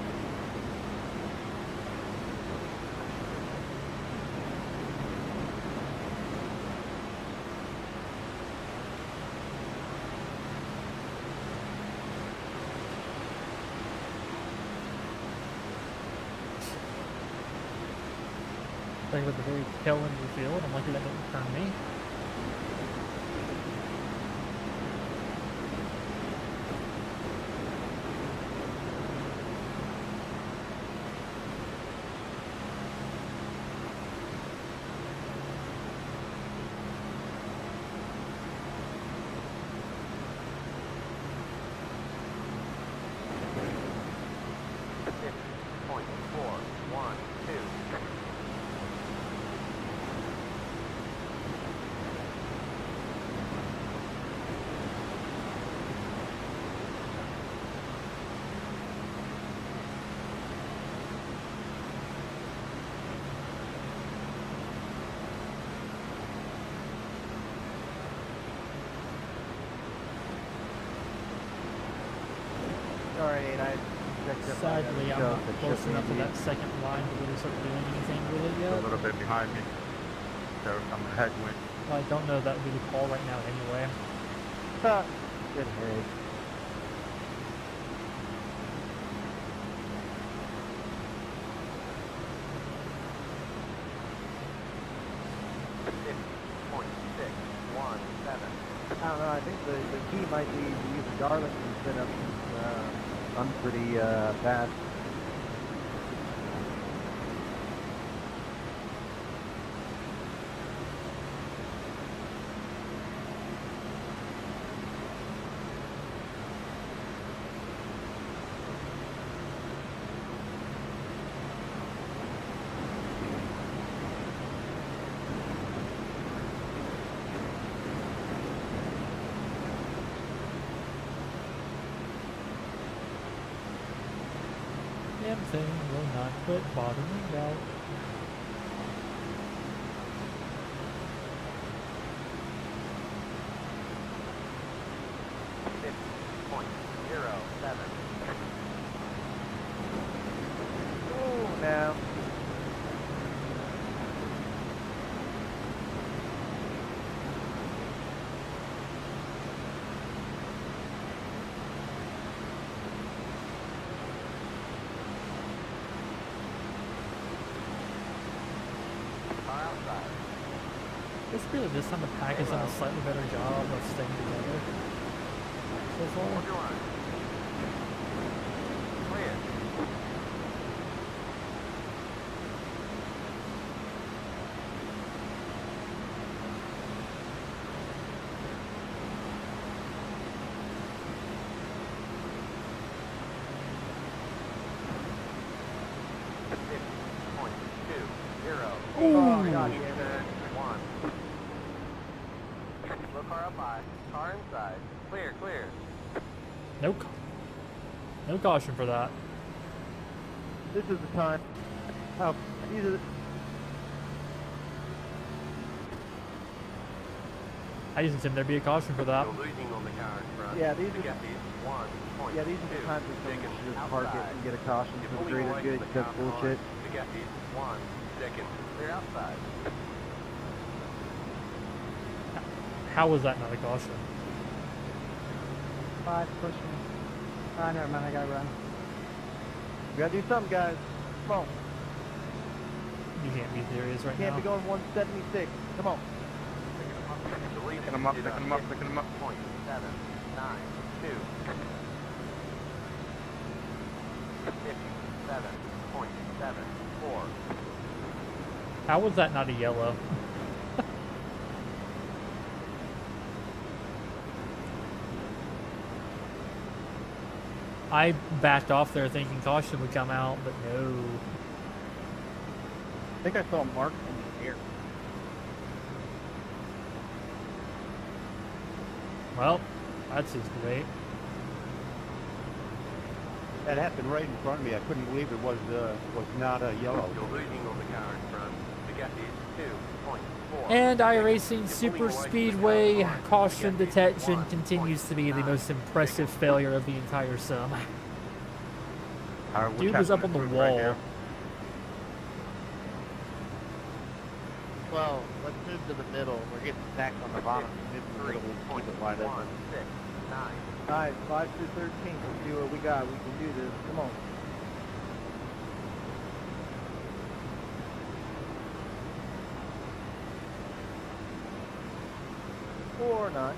Playing with the very tail end of the field. I'm lucky that didn't turn me. Sorry, and I checked up. Sadly, I'm not close enough to that second line to really start doing anything with it A yet. little bit behind me. So I'm a headwind. I don't know that would be the call right now anyway. Good head. I don't know, I think the key might be to use a garlic instead of, I'm pretty, fast. Damn thing will not quit bottoming out. Oh, now. It's really this time the pack has done a slightly better job of staying together so far. Oh, God, yeah. Car up high. Car inside. Clear, clear. No caution for that. This is the time. Oh, these are the... I used to there be a caution for that. You're losing on the car in front. Yeah, these are... These Yeah, these are the times when someone should just park it and get a caution for the greater good because bullshit. The gap is 1 second. Clear outside. How was that not a caution? 5 pushing. Ah, never mind, I gotta run. We gotta do something, guys. Come on. You can't be serious right Can't now. be going 176. Come on. Picking them up, picking them up, picking them up. 0.792. 57.74. How was that not a yellow? I backed off there thinking caution would come out, but no. I think I saw Mark in the air. Well, that's just great. That happened right in front of me. I couldn't believe it was not a yellow. You're losing on the car in front. The gap is 2.4. And iRacing Superspeedway caution detection continues to be the most impressive failure of the entire sim. Dude was up on the wall. Well, let's move to the middle. We're getting stacked on the bottom. Move to the middle. We'll keep it wide open. 169. Alright, 5 through 13. Let's see what we got. We can do this. Come on. Or not.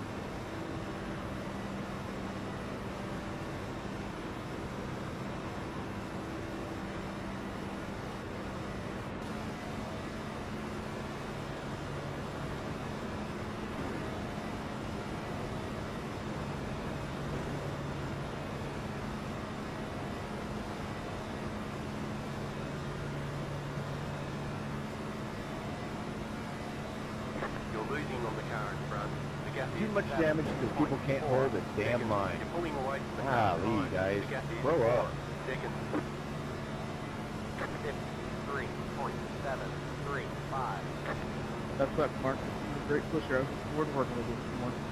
You're losing on the car in front. The gap Too is much damage because people can't hold the damn line. You're pulling away from the car Golly, line. guys. The gap is Grow up. 1 second. 53.735. That's what, Mark. You're a great pusher. I was working with you this morning.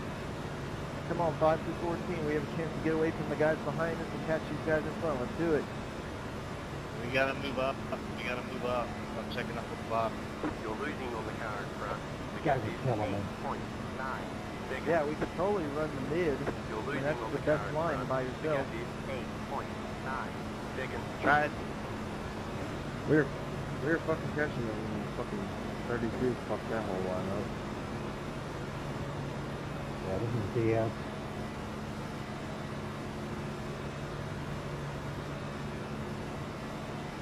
Come on, 5 through 14. We have a chance to get away from the guys behind us and catch these guys in front. Let's do it. We gotta move up. We gotta move up. I'm checking up with Bob. You're losing on the car in front. The Guys gap are is killing me. 8.9 seconds. Yeah, we could totally run the mid. You're I mean, losing that's on the the best car in line front. by The yourself. gap is 8.9 seconds. Tried. We were fucking catching them when fucking 32 fucked that whole line up. Yeah, this is DS.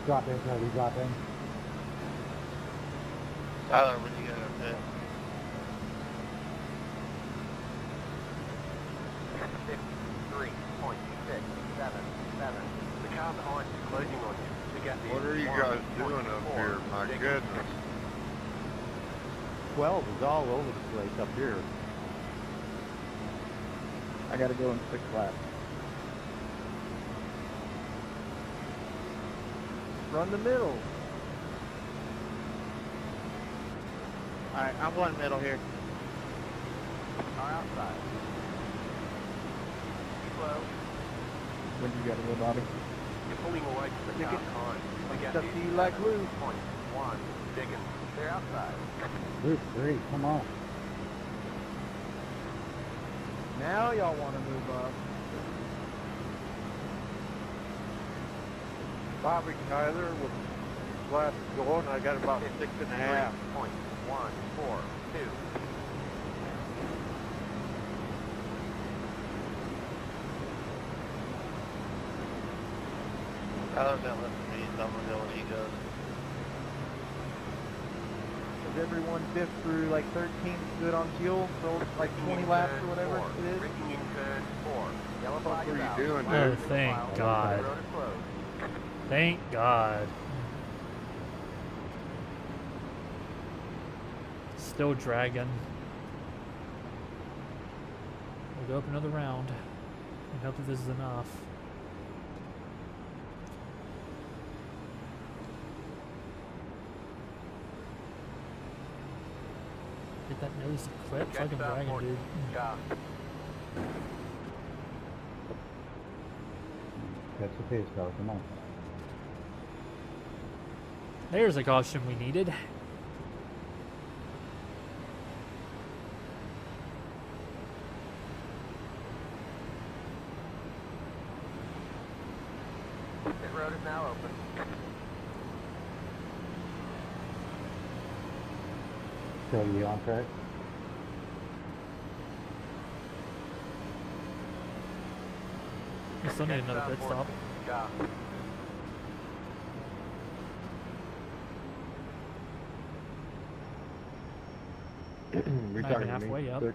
Drop in, Cody, drop in. Tyler, what do you got up there? 53.677. The car behind is closing on you. The gap is What are you guys doing up 1.4 here? My seconds. goodness. 12 is all over the place up here. I gotta go in 6 laps. Run the middle. Alright, I'm going middle here. Car outside. Slow. When do you gotta go, Bobby? You're pulling away from the car Ticket. behind. The gap Stuff is to you like glue. 7.1 seconds. They're outside. Group 3, come on. Now y'all want to move up. Bobby Tyler with last going, I got about 6.5. 3.142. Tyler's gonna listen to me. So I'm gonna go when he goes. Is everyone fifth through like 13 good on fuel? So it's like 20 laps or whatever it is? Braking in turn 4. Yellow What flag are is you out. doing, Oh, dude? thank The God. road is closed. Thank God. Still dragging. We'll go up another round. I hope that this is enough. Get that nose to quit. Check Fucking that dragging, for- dude. Car. Catch the pace, fella, come on. There's a caution we needed. Pit road is now open. So you on track? We still need Check another that pit for- stop. Car. We're Not even talking halfway up. 6.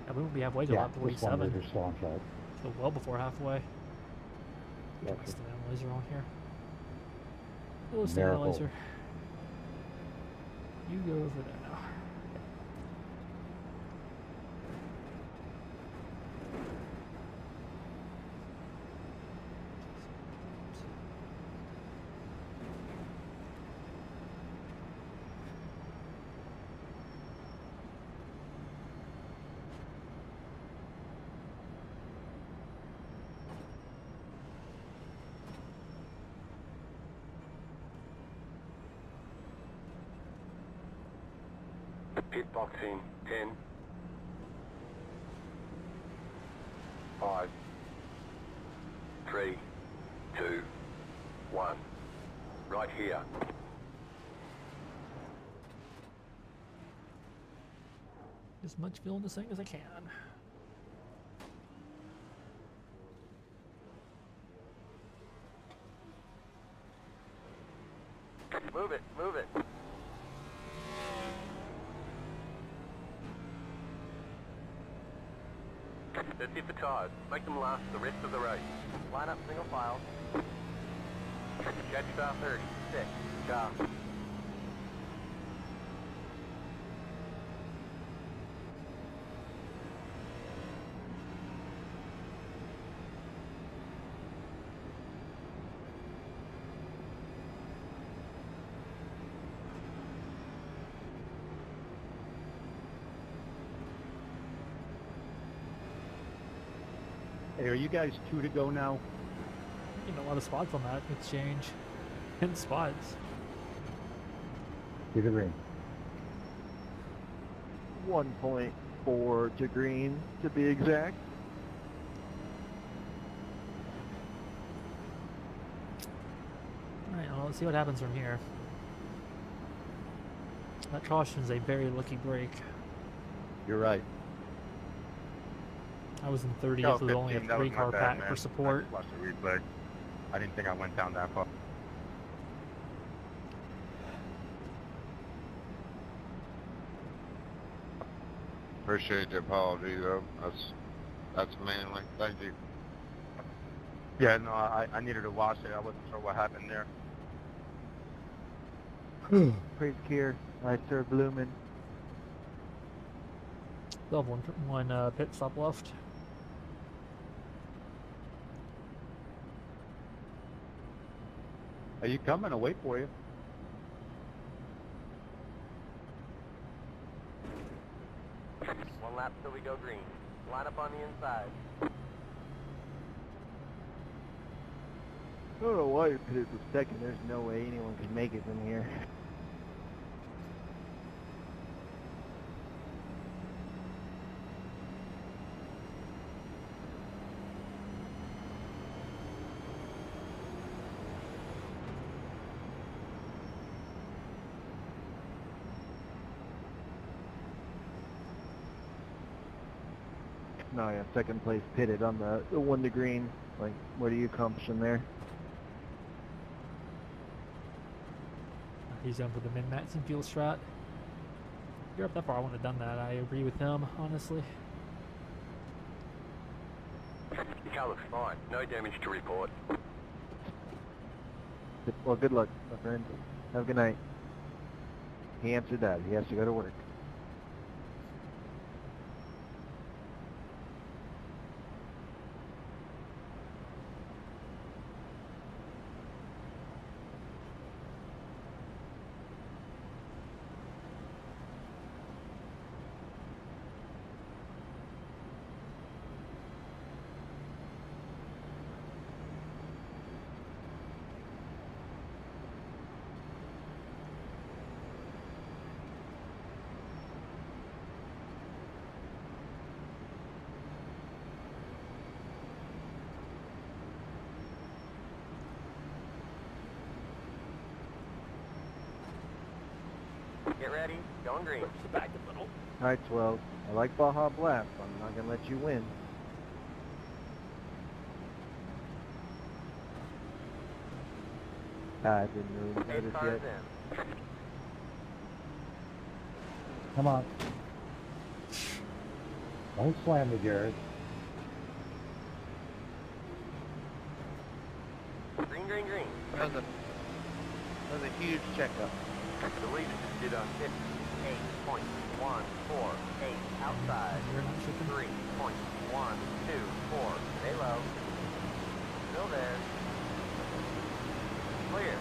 Yeah, we won't be halfway till Yeah, lap this one 47. we're still on track. So well before halfway. That's What's it. the analyzer on here? Oh, the Miracle. analyzer. You go over there now. Pit box in 10. 5. 3. 2. 1. Right here. As much fuel in this thing as I can. Move it, move it. Let's hit the tires. Make them last the rest of the race. Line up single file. Catch star 30. 6. Car. Hey, are you guys 2 to go now? Getting a lot of spots on that exchange. 10 spots. To the green. 1.4 to green, to be exact. Alright, well, let's see what happens from here. That caution is a very lucky break. You're right. I was in 30th with only a 3-car pack for support. I watched the replay. I didn't think I went down that far. Appreciate the apology, though. That's manly. Thank you. Yeah, no, I needed to watch it. I wasn't sure what happened there. Praise Kier. I serve Bloomin'. Still have one pit stop left. Are you coming? I'll wait for you. One lap till we go green. Line up on the inside. I don't know why you put it for second. There's no way anyone can make it from here. No, yeah, second place pitted on the 1 to green. Like, what are you accomplishing there? He's going for the min-max and fuel strat. If you're up that far, I wouldn't have done that. I agree with him, honestly. Your car looks fine. No damage to report. Well, good luck, my friend. Have a good night. He answered that. He has to go to work. Get ready. Going green. Back a little. Alright, 12. I like Baja Blast. I'm not going to let you win. I didn't really notice Cars yet. in. Come on. Don't slam the Jared. Green, green, green. That was a huge checkup. The lead is did on 58.148 outside. 3.124. Stay low. Still there. Clear.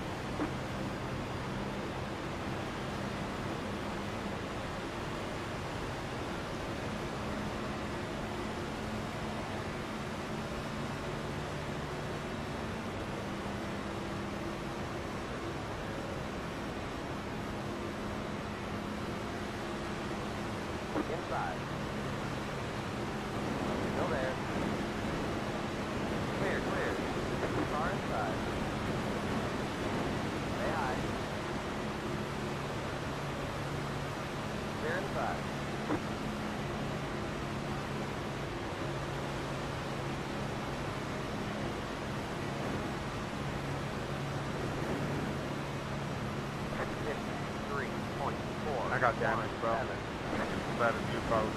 Inside. Still there. Clear, clear. Car inside. Stay high. Clear inside. I got damage, bro. Better than you, probably.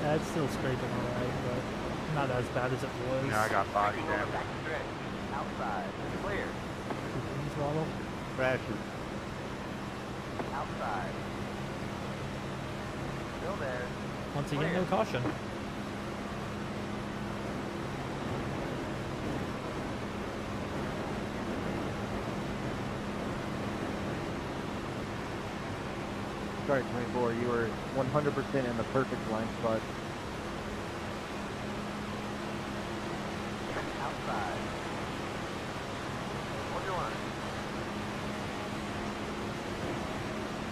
Yeah, it's still scraping alright, but not as bad as it was. Yeah, I got body damage. Outside. Clear. Throttle. Crashing. Outside. Still there. Once again, no caution. Sorry, 24. You were 100% in the perfect blind spot. Outside. 21.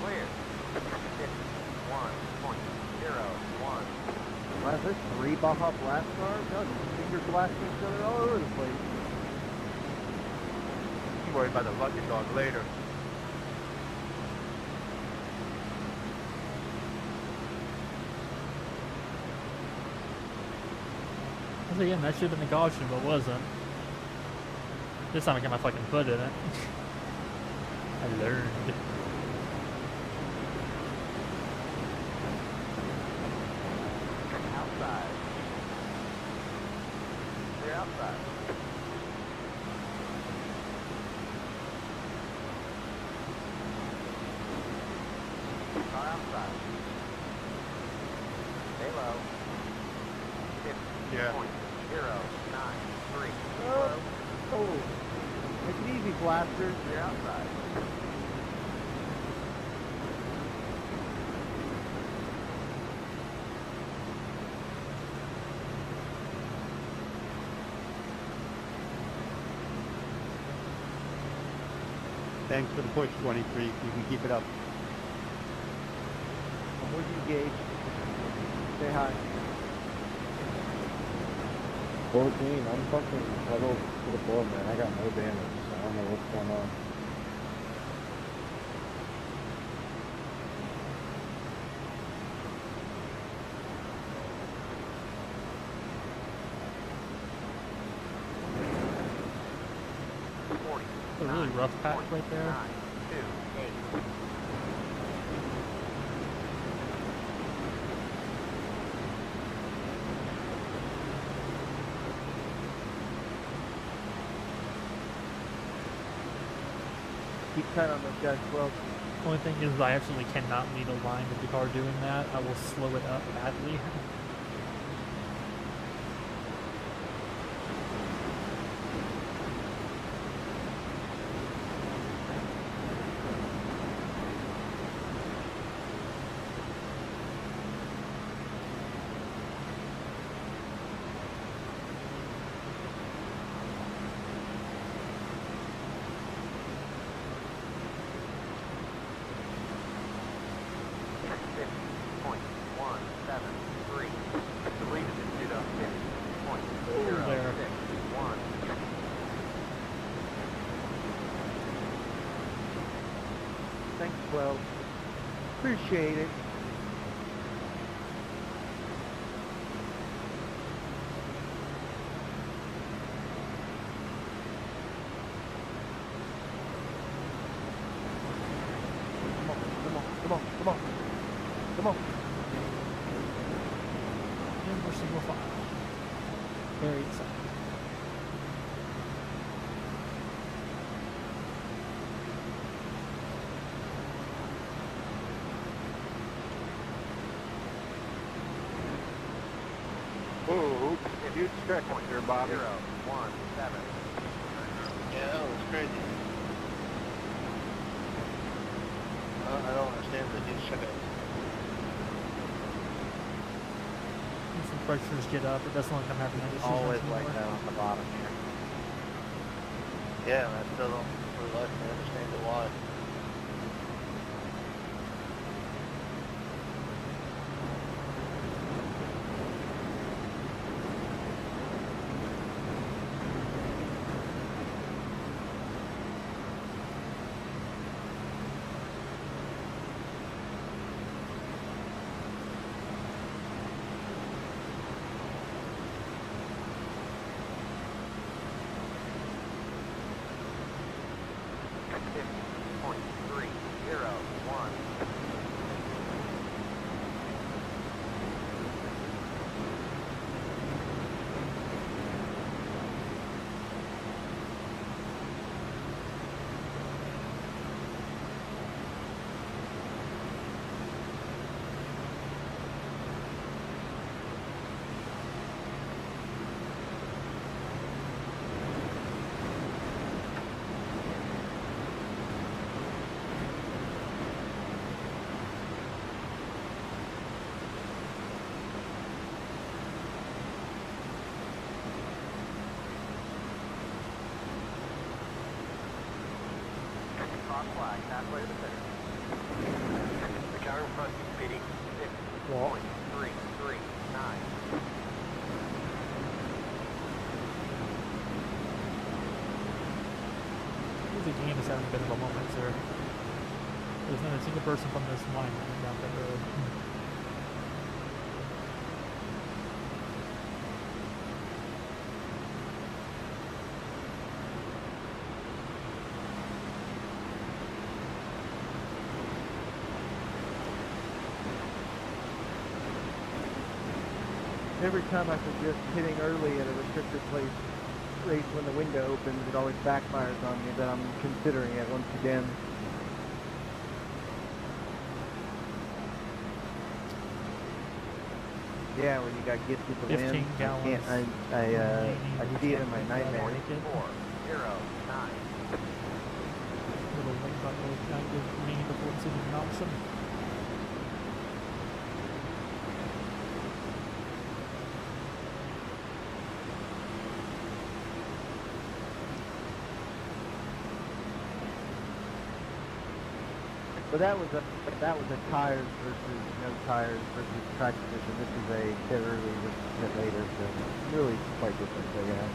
Clear. 51.01. Wow, there's 3 Baja Blast cars? God, finger blasting each other all over the place. You worry about the lucky dog later. Again, that should have been the caution, but wasn't. This time I got my fucking foot in it. I learned. Outside. Clear outside. Car outside. Stay low. 50. Yeah. 093. Oh, take it easy, blasters. Clear outside. Thanks for the push, 23. You can keep it up. I'm with you, Gage. Say hi. 14, I'm fucking pedal to the floor, man. I got no damage, so I don't know what's going on. A really rough patch right there. 928. Keep tight on those guys, 12. Only thing is I absolutely cannot lead a line with the car doing that. I will slow it up badly. Thanks, 12. Appreciate it. Come on. And we're single file. Very excited. Ooh, huge stretch up there, Bobby. 017. Yeah, that was crazy. I don't understand the huge check. When some pressures get up, it doesn't look like I'm having that issue Always anymore. like that on the bottom here. Yeah, and I still don't really understand it why. Stop flag halfway to the finish. The car in front of you speeding 6.339. The game is having a bit of a moment there. There's not a single person from this line down that road. Every time I suggest hitting early at a restricted place race when the window opens, it always backfires on me, but I'm considering it once again. Yeah, when you got gifted the 15 win, gallons. I see it in my nightmare. 409. Little link button will kind of give me before it's even an option. But that was a tires versus no tires versus track position. This is a hit early versus hit later, so really quite different, I guess.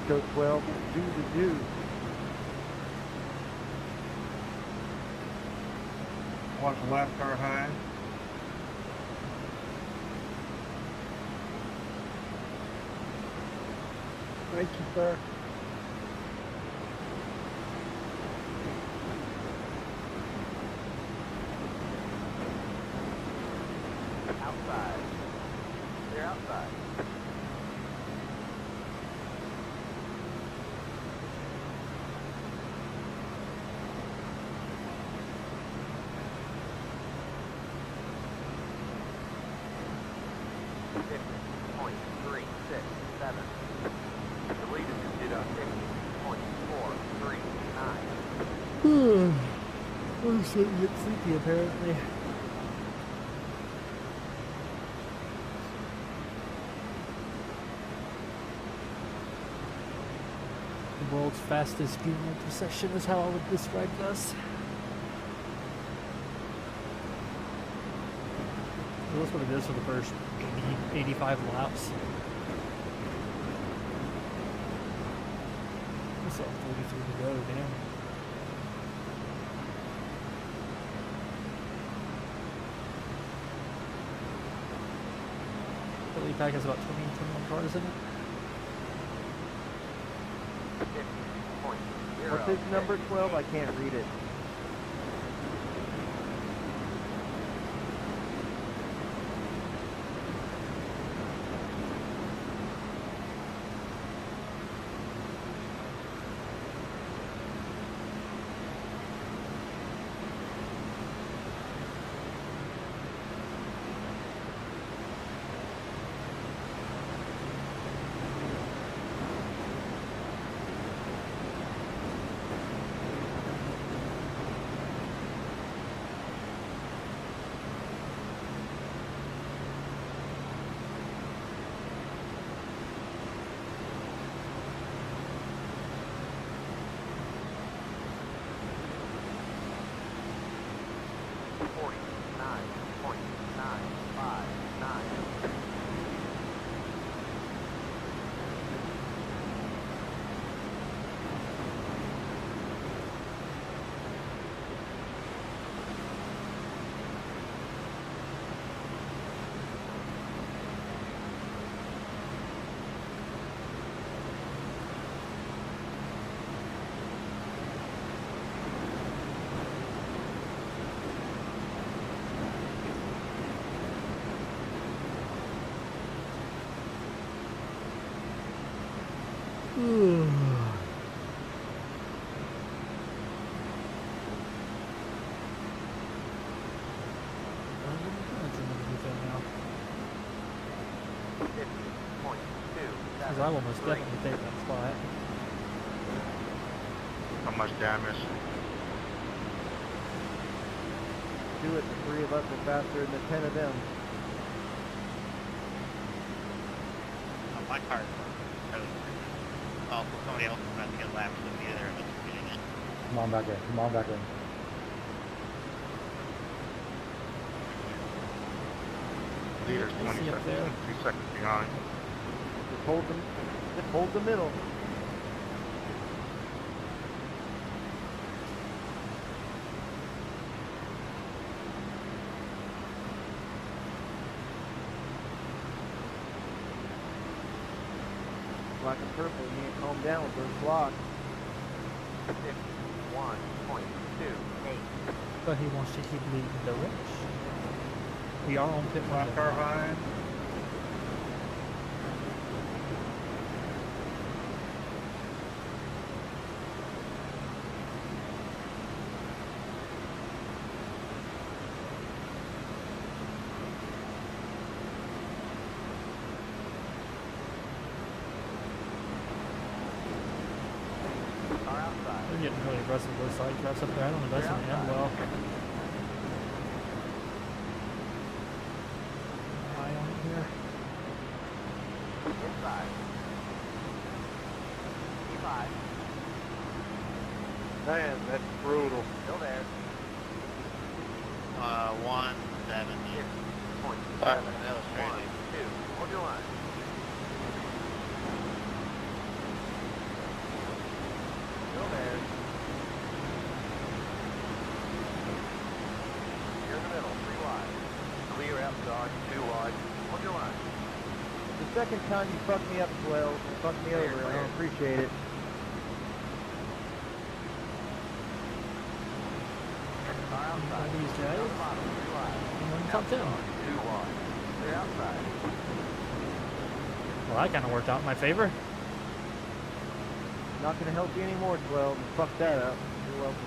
Go 12, do the do. Watch the last car high. Thank you, sir. Outside. They're outside. The lead is continued on 50.439. I'm starting to get sleepy apparently. The world's fastest funeral procession is how I would describe this. That's what it is for the first 85 laps. We still have 43 to go, damn. The lead pack has about 21 cars in it. What's his number 12? I can't read it. Because I will most definitely take that spot. How much damage? Do it, the 3 of us are faster than the 10 of them. Oh, my car. Also, somebody else is about to get lapped with the other of us getting it. Come on back in. Come on back in. Leader's I 20 see up seconds, there. 2 seconds behind. Just hold the middle. Black and purple, you ain't calm down with those blocks. 51.28. But he wants to keep leading the race. We are on pit One window. car behind. They're getting really aggressive both side tracks up there. I don't know if that's going to end well. Eye on it here. Inside. E5. Man, that's brutal. Still there. 170. That was crazy. 2. Hold your line. Still there. You're in the middle. 3 wide. Clear outside. 2 wide. Hold your line. The second time you fucked me up, 12, and fucked me over, I don't appreciate it. Car outside. These guys. Down the bottom. 3 wide. One top 10. 2 wide. Clear outside. Well, that kind of worked out in my favor. Not gonna help you anymore, 12. You fucked that up. You're welcome.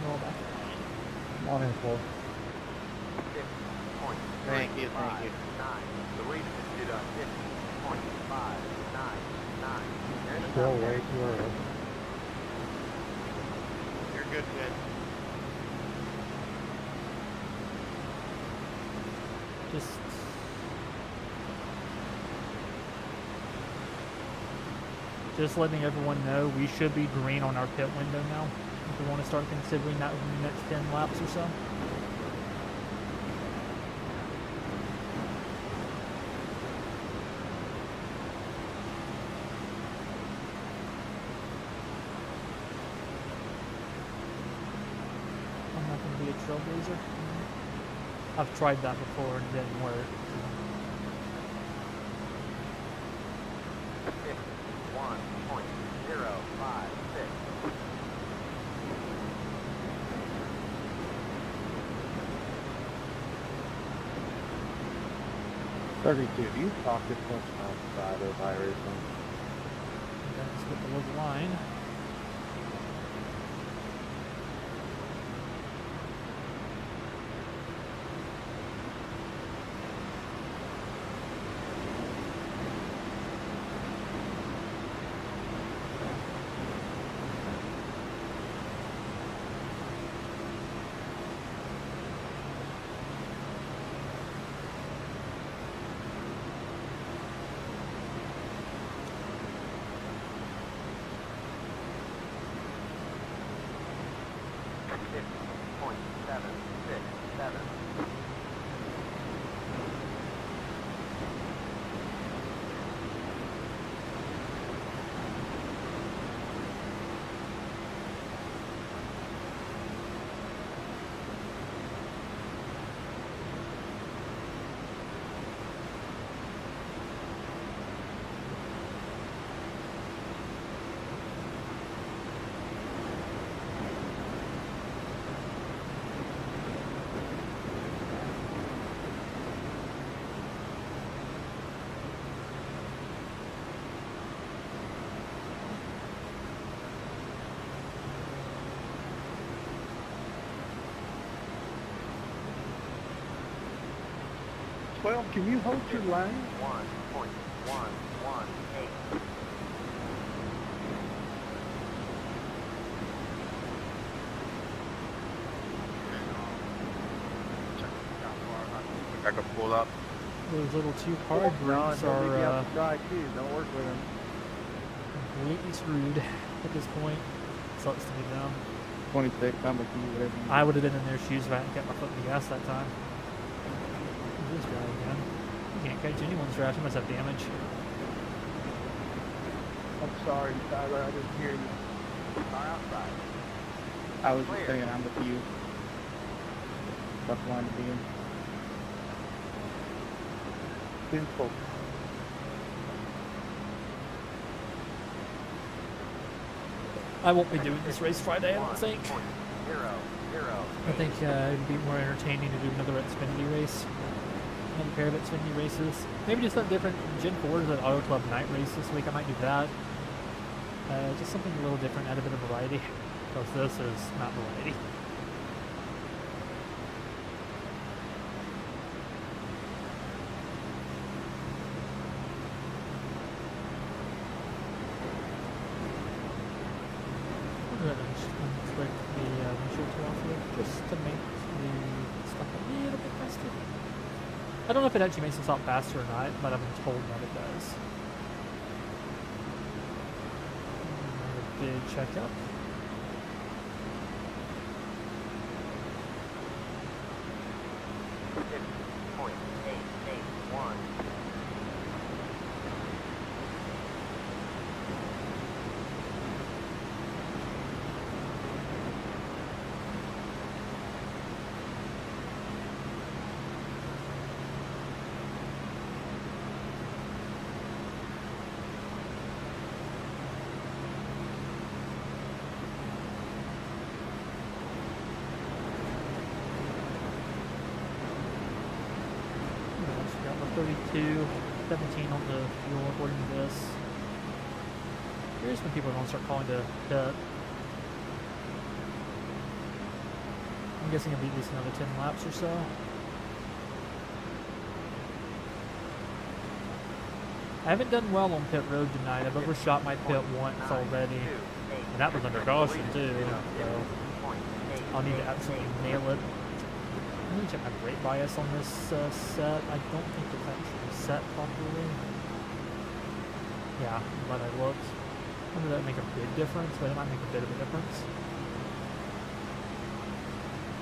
Roll back. Come on in, Cole. 50.9. Thank you, thank you. 9. The race is due on 50.599. You're in the Still top 10. way too early. You're good, good. Just letting everyone know we should be green on our pit window now. If we want to start considering that within the next 10 laps or so. I'm not going to be a trailblazer. I've tried that before and it didn't work. 51.056. 32. You talk this much outside of iRacing. That's with the local line. 12, can you hold your line? 1.118. I can pull up. Those little two hard routes Maybe are out to try too. Don't work with them. completely screwed at this point. Sucks to be them. 26, I'm with you, whatever. I would have been in their shoes if I hadn't kept my foot in the gas that time. Who's this guy again? He can't catch anyone's draft. He must have damage. I'm sorry, Tyler, I didn't hear you. Car outside. I was just saying I'm with you. Tough line to be in. Simple. I won't be doing this race Friday, I don't think. 1.00. I think it'd be more entertaining to do another Xfinity race. Another pair of Xfinity races. Maybe just something different. Gen 4 is an Auto Club night race this week. I might do that. Just something a little different, add a bit of variety. Because this is not variety. Click the windshield tool off here just to make the stuff a little bit faster. I don't know if it actually makes the stop faster or not, but I've been told that it does. Another big checkup. Got 32, 17 on the fuel according to this. Here's when people are going to start calling to pit. I'm guessing it'll be at least another 10 laps or so. I haven't done well on pit road tonight. I've overshot my pit once already. And that was under caution too. So I'll need to absolutely nail it. Let me check my brake bias on this set. I don't think it's actually set properly. Yeah, I'm glad I looked. Whether that would make a big difference, but it might make a bit of a difference.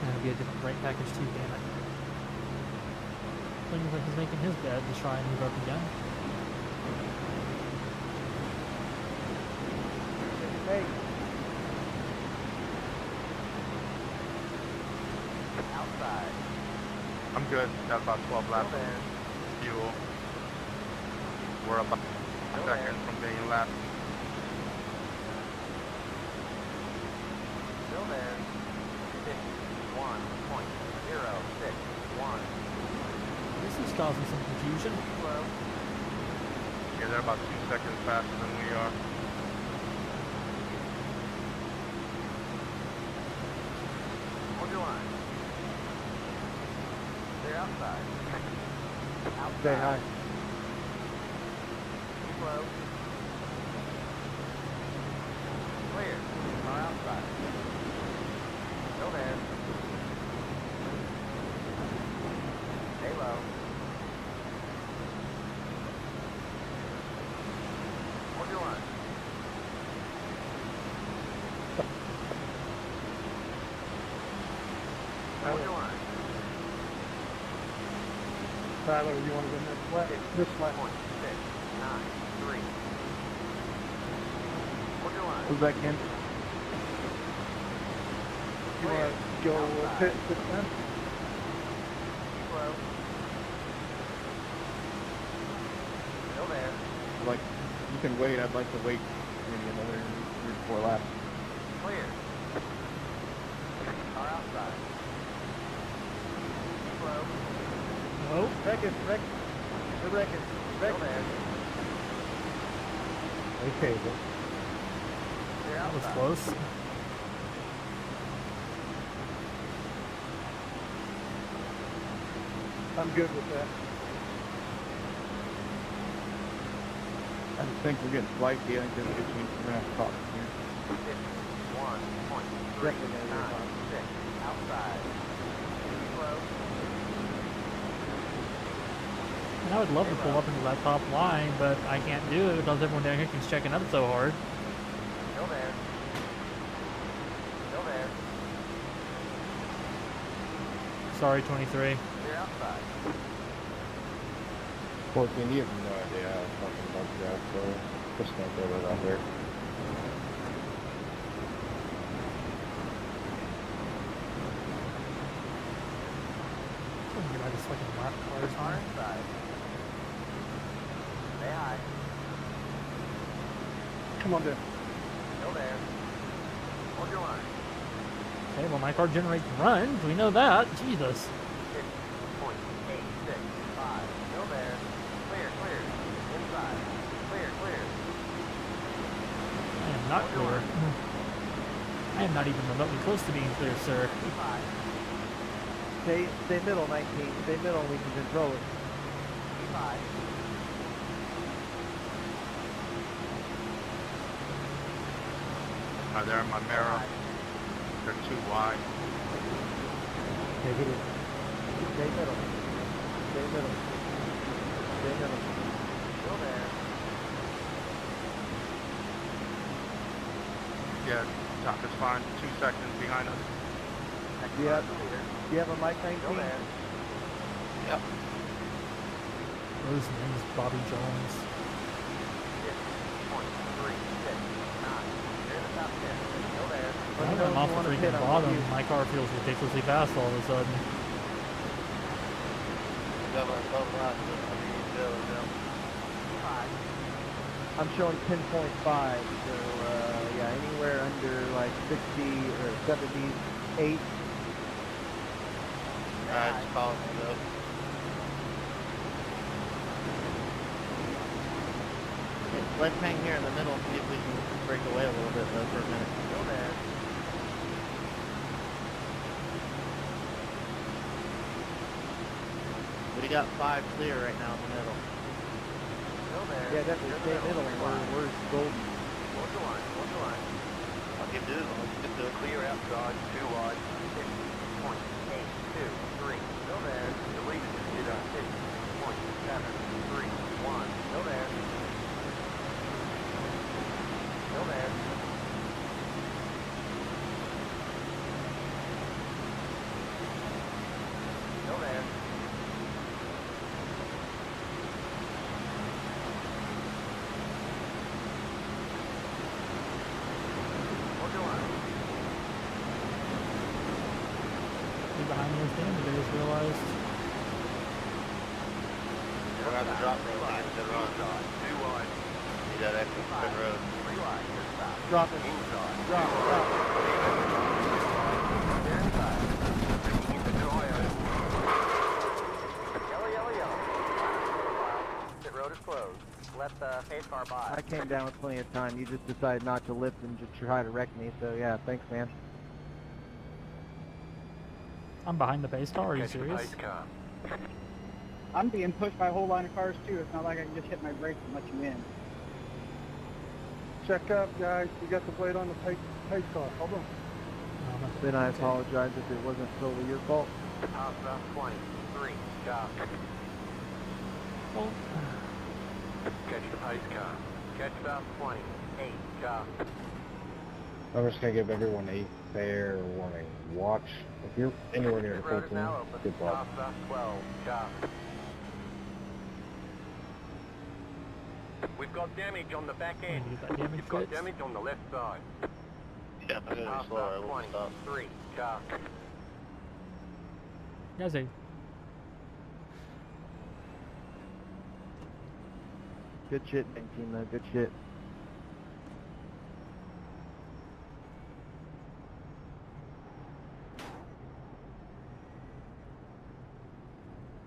And it'll be a different brake package too, damn it. Looks like he's making his bed to try and move up again. Hey. Outside. I'm good. Got about 12 laps. Fuel. We're about a second from being lapped. Still there. 51.061. This is causing some confusion. Slow. Yeah, they're about 2 seconds faster than we are. Hold your line. They're outside. Outside. Say hi. Slow. Clear. Car outside. Still there. Stay low. Hold your line. Hold your line. Tyler, you want to go next way? This way. 693. Hold your line. Who's that, Ken? You want to go pit this time? Slow. Still there. Like, you can wait. I'd like to wait maybe another 3 or 4 laps. Clear. Car outside. Slow. No. Wreck-it, wreck it. The wreck-it. Still there. Okay, but They're That was outside. close. I'm good with that. think we're getting flighty. I think there's a good chance we're gonna have to talk here. 51.396 outside. Too slow. And I would love to pull up into that top line, but I can't do it because everyone down here keeps checking up so hard. Still there. Still there. Sorry, 23. Clear outside. 14, you have no idea how fucking bugs that, so just don't throw that out there. I just fucking lap cars Car on. inside. Say hi. Come on down. Still there. Hold your line. Okay, well my car generates runs. We know that. Jesus. 50.865. Still there. Clear, clear. Inside. Clear, clear. I am not clear. I am not even remotely close to being clear, sir. Stay middle, 19. Stay middle, we can control it. They're in my mirror. They're too wide. Okay, hit it. Stay middle. Stay middle. Stay middle. Still there. Yeah, top is fine. 2 seconds behind us. Do you have a mic 19? Still there. Yep. What is his name? Is Bobby Jones. 50.369. Near the top 10. Still there. Now that I'm off the freaking bottom, my car feels ridiculously fast all of a sudden. I'm showing 10.5, so yeah, anywhere under like 60 or 78. Alright, just follow me though. Let's hang here in the middle and see if we can break away a little bit though for a minute. Still there. We got 5 clear right now in the middle. Still there. Yeah, definitely stay middle. We're golden. Hold your line. Hold your line. I'll keep doing it. Let's get to it. Clear outside. 2 wide. 50.823. Still there. The lead is just 50.731. Still there. Still there. Still there. Hold your line. You're behind me again, I just realized. We're going to have to drop road here to run. 2 wide. Need that extra spin road. 3 wide. You're stopped. Drop it. Drop. They're inside. Keep the joy out. Yellow, yellow, yellow. Pit road is closed. Let the pace car by. I came down with plenty of time. You just decided not to lift and just try to wreck me, so yeah, thanks, man. I'm behind the base car, are you Catch the serious? pace car. I'm being pushed by a whole line of cars too. It's not like I can just hit my brakes and let you in. Check up, guys. You got the blade on the pace car. Hold on. Then I apologize if it wasn't solely your fault. Top about 23. Job. Well, Catch the pace car. Catch about 28. Job. I'm just gonna give everyone a fair warning. Watch, if you're anywhere near the Pit road is 14, now open. good luck. Top about 12. Job. We've got damage on the back end. Use that damage You've got fix. damage on the left side. Yeah, I'm going to Top be slower. I about won't stop. 23. Job. you guys are Good shit, 19, though. Good shit.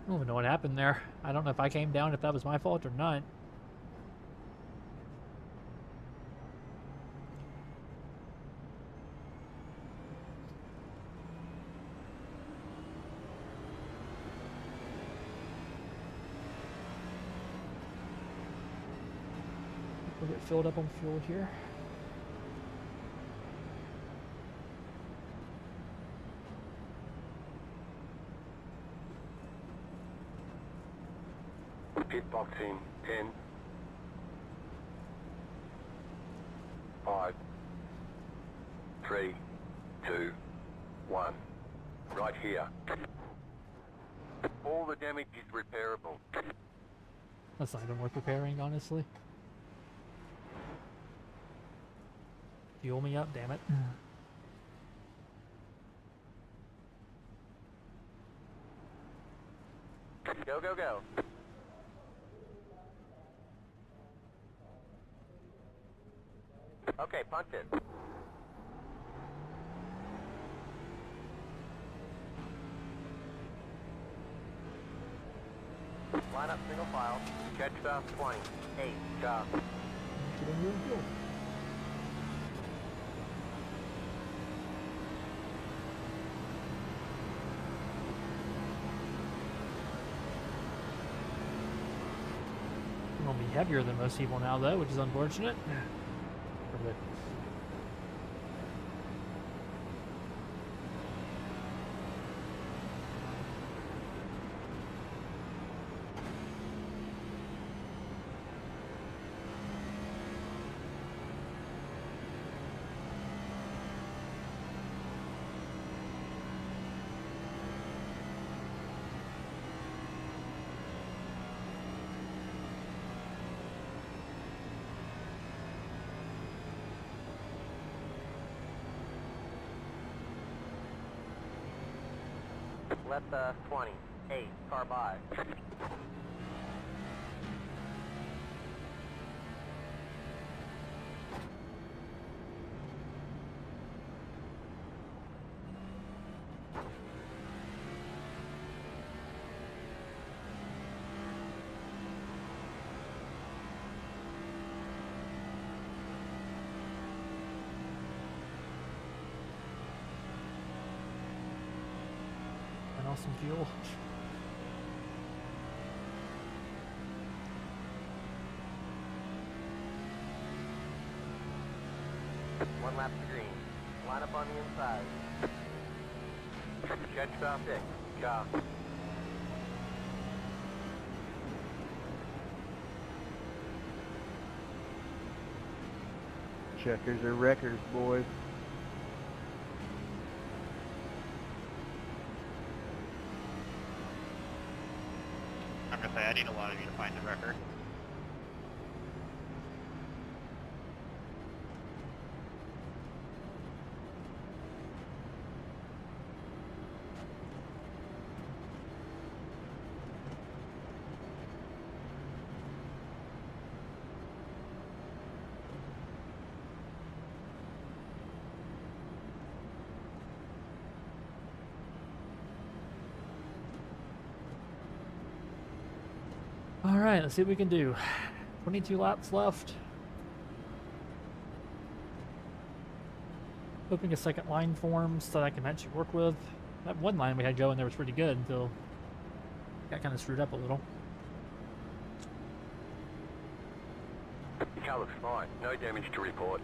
I don't even know what happened there. I don't know if I came down, if that was my fault or not. get filled up on fuel here. Pit boxing 10, 5, 3, 2, 1. Right here. All the damage is repairable. That's not even worth repairing, honestly. Fuel me up, damn it. Go, go, go. Okay, punch it. Line up single file. Catch stop 20. 8. Stop. Get in your fuel. I'm gonna be heavier than most people now, though, which is unfortunate. Perfect. Left 20. 8. Car by. Some fuel. One lap to green. Line up on the inside. Catch stop 6. Job. Checkers are wreckers, boys. I'm gonna say I need a lot of you to find the wrecker. Alright, let's see what we can do. 22 laps left. Hoping a second line forms so that I can actually work with. That one line we had going there was pretty good until it got kind of screwed up a little. Your car looks fine. No damage to report.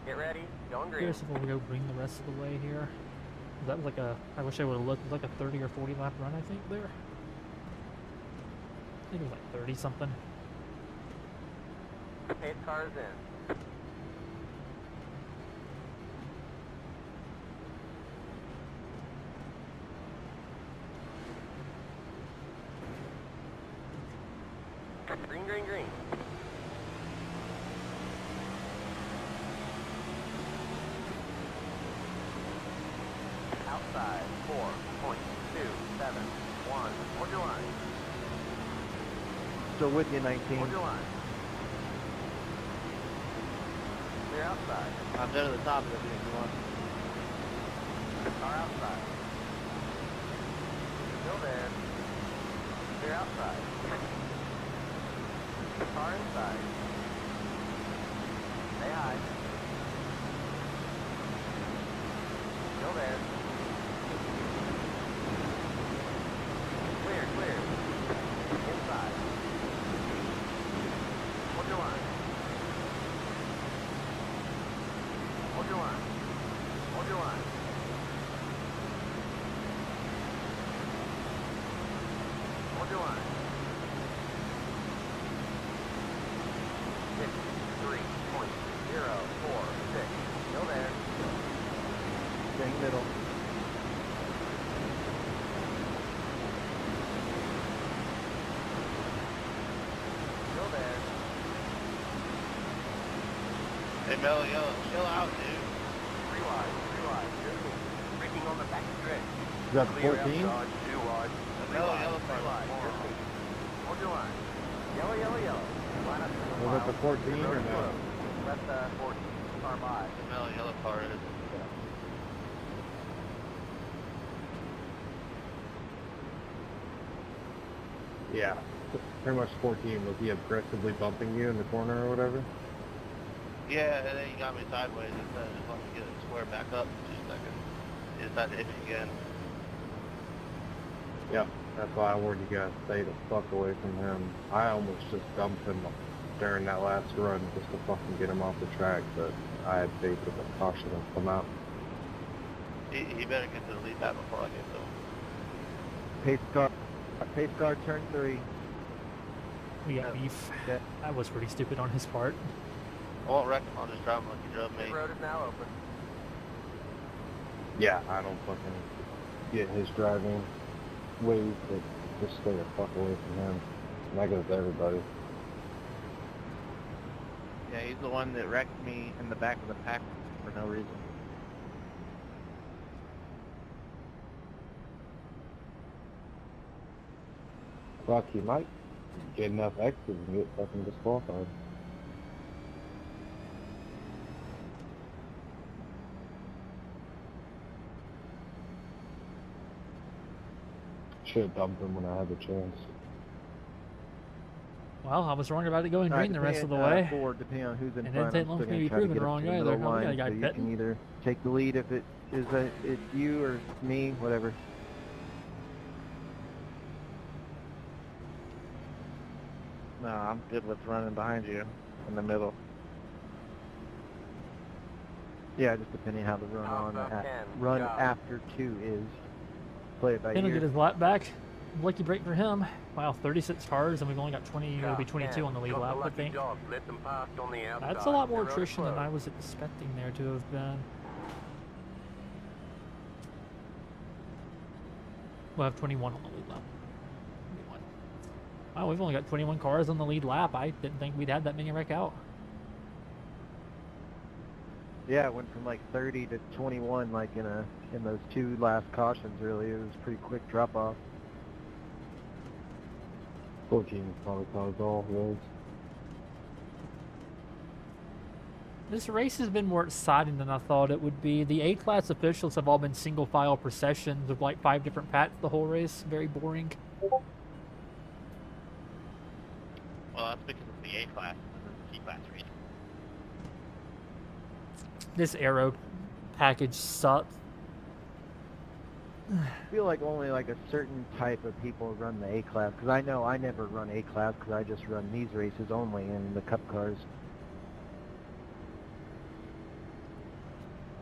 Get ready, going green. Curious if we'll go green the rest of the way here. That was like a, I wish I would have looked like a 30 or 40 lap run, I think, there. I think it was like 30 something. Pace car is in. Green, green, green. Outside, 4.271. Hold your line. Still with you, 19. Hold your line. Clear outside. I'm down to the top of it if you want. Car outside. Still there. Clear outside. Car inside. Stay high. Still there. Clear, clear. Inside. Hold your line. Hold your line. Hold your line. Hold your line. 53.046. Still there. Staying middle. Still there. Hey, Mellow Yellow, chill out, dude. 3 wide. 3 wide. You're cool. Braking on the back stretch. Is that the Clear 14? outside. 2 wide. Mellow Yellow Three car. wide. You're cool. Hold your line. Yellow, yellow, yellow. Line up to the Was that the 14 or no? Left 14. Car by. The Mellow Yellow car is. Yeah. Pretty much 14. Was he aggressively bumping you in the corner or whatever? Yeah, and then he got me sideways instead of just let me get it square back up for 2 seconds. He decided to hit me again. Yep. That's why I warned you guys to stay the fuck away from him. I almost just dumped him during that last run just to fucking get him off the track, but I had faith with the caution to come out. He better get to the lead lap before I get to him. Pace car, turn 3. We got beef. That was pretty stupid on his part. I won't wreck him, I'll just drive him like he drove me. The road is now open. Yeah, I don't fucking get his driving ways, but just stay the fuck away from him. And that goes to everybody. Yeah, he's the one that wrecked me in the back of the pack for no reason. Fuck, he might get enough exits and get fucking disqualified. Should have dumped him when I had the chance. Well, I was wrong about it going green the rest of the way. Forward, depending on who's in And front, it didn't I'm look still to be gonna try to proven get up wrong to the either. middle We line, got a guy so you pitting. can either take the lead if it's you or me, whatever. No, I'm good with running behind you in the middle. Yeah, just depending how the run after 2 is. Play it by Then he'll ear. get his lap back. Lucky break for him. Wow, 36 cars, and we've only got 20, it'll be 22 on the lead lap, I think. That's a lot more attrition than I was expecting there to have been. We'll have 21 on the lead lap. 21. Wow, we've only got 21 cars on the lead lap. I didn't think we'd had that many wreck out. Yeah, it went from like 30 to 21, like in those 2 last cautions. Really, it was a pretty quick drop off. 14 probably caused all roads. This race has been more exciting than I thought it would be. The A-class officials have all been single file processions of like 5 different pats the whole race. Very boring. Well, that's because it's the A-class, this is the C-class race. This aero package sucks. I feel like only like a certain type of people run the A-Class, because I know I never run A-Class because I just run these races only in the Cup cars.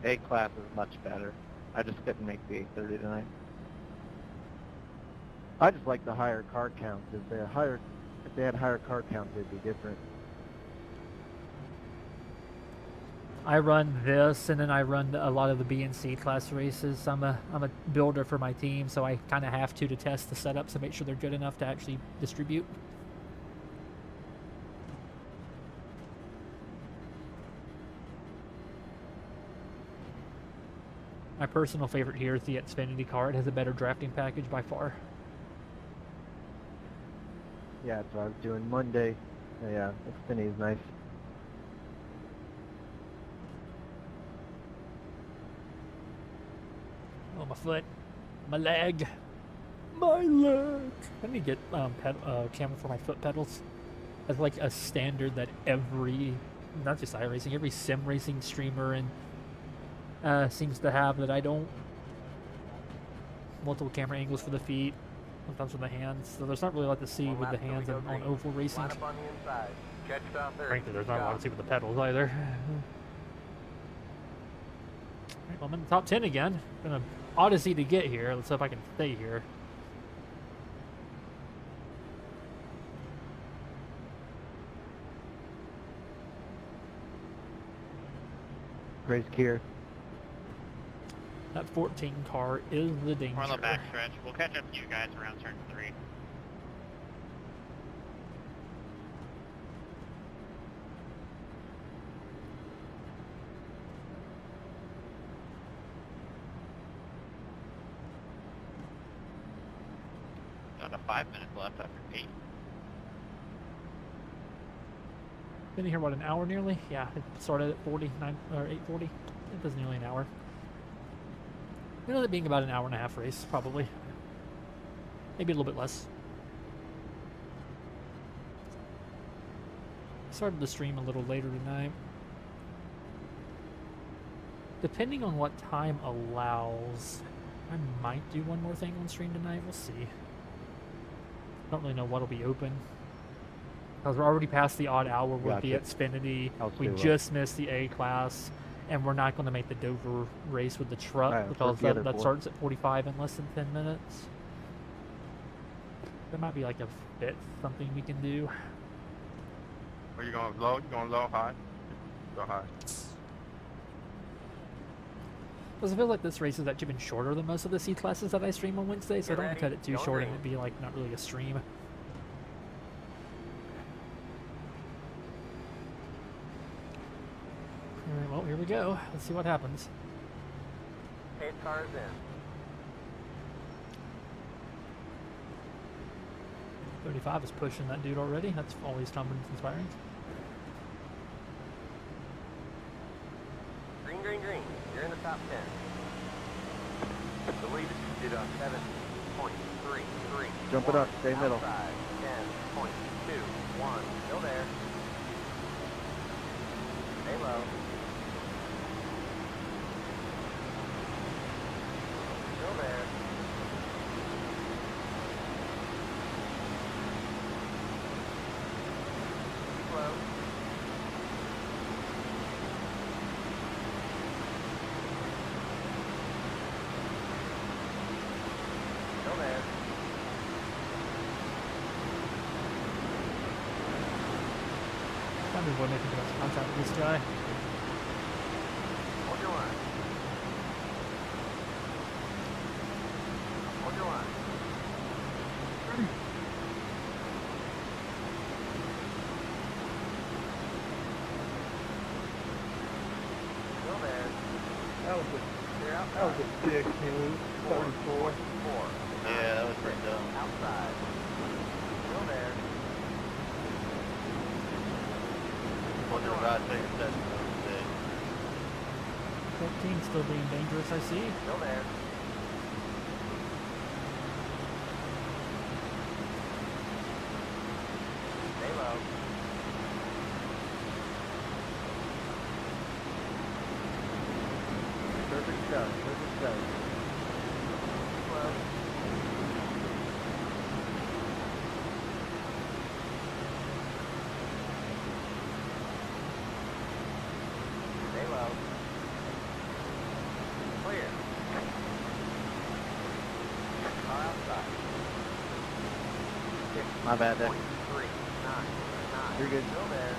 A-Class is much better. I just couldn't make the 830 tonight. I just like the higher car counts. If they had higher car counts, it'd be different. I run this, and then I run a lot of the B and C class races. I'm a builder for my team, so I kind of have to test the setups and make sure they're good enough to actually distribute. My personal favorite here is the Xfinity car. It has a better drafting package by far. Yeah, that's what I was doing Monday. Yeah, Xfinity's nice. Oh, my foot. My leg. My leg. I need to get camera for my foot pedals. That's like a standard that every, not just iRacing, every sim racing streamer and seems to have that I don't. Multiple camera angles for the feet, sometimes with the hands. So there's not really a lot to see with the hands on oval racing. Line up on the inside. Catch down there. Frankly, there's not a lot to see with the pedals either. Alright, well, I'm in the top 10 again. Been an odyssey to get here. Let's hope I can stay here. Race gear. That 14 car is the danger. We're on the back stretch. We'll catch up to you guys around turn 3. Down to 5 minutes left after 8. Been here, what, an hour nearly? Yeah, it started at 49 or 8:40. It was nearly an hour. You know, that being about an hour and a half race, probably. Maybe a little bit less. Started the stream a little later tonight. Depending on what time allows, I might do one more thing on stream tonight. We'll see. Don't really know what'll be open. Because we're already past the odd hour. We'll be at Xfinity. We just missed the A class. And we're not going to make the Dover race with the truck because that starts at 45 in less than 10 minutes. There might be like a bit something we can do. Are you going low? You going low, high? Go high. Because I feel like this race has actually been shorter than most of the C classes that I stream on Wednesday, so I don't want to cut it too short and it'd be like not really a stream. Alright, well, here we go. Let's see what happens. 8 cars in. 35 is pushing that dude already. That's always confidence inspiring. Green, green, green. You're in the top 10. The lead is on 7.33. Jump it up. Stay middle. 10.21. Still there. Stay low. Still there. Slow. Still there. Probably would make too much contact with this guy. Hold your line. Hold your line. Still there. That was a dick move. 34. 4. Yeah, that was pretty dumb. Outside. Still there. Hold your line. 13 still being dangerous, I see. Still there. Stay low. Perfect stuff. Perfect stuff. Slow. Stay low. Clear. Car outside. My bad, Dick. 6.39. You're good. Still there.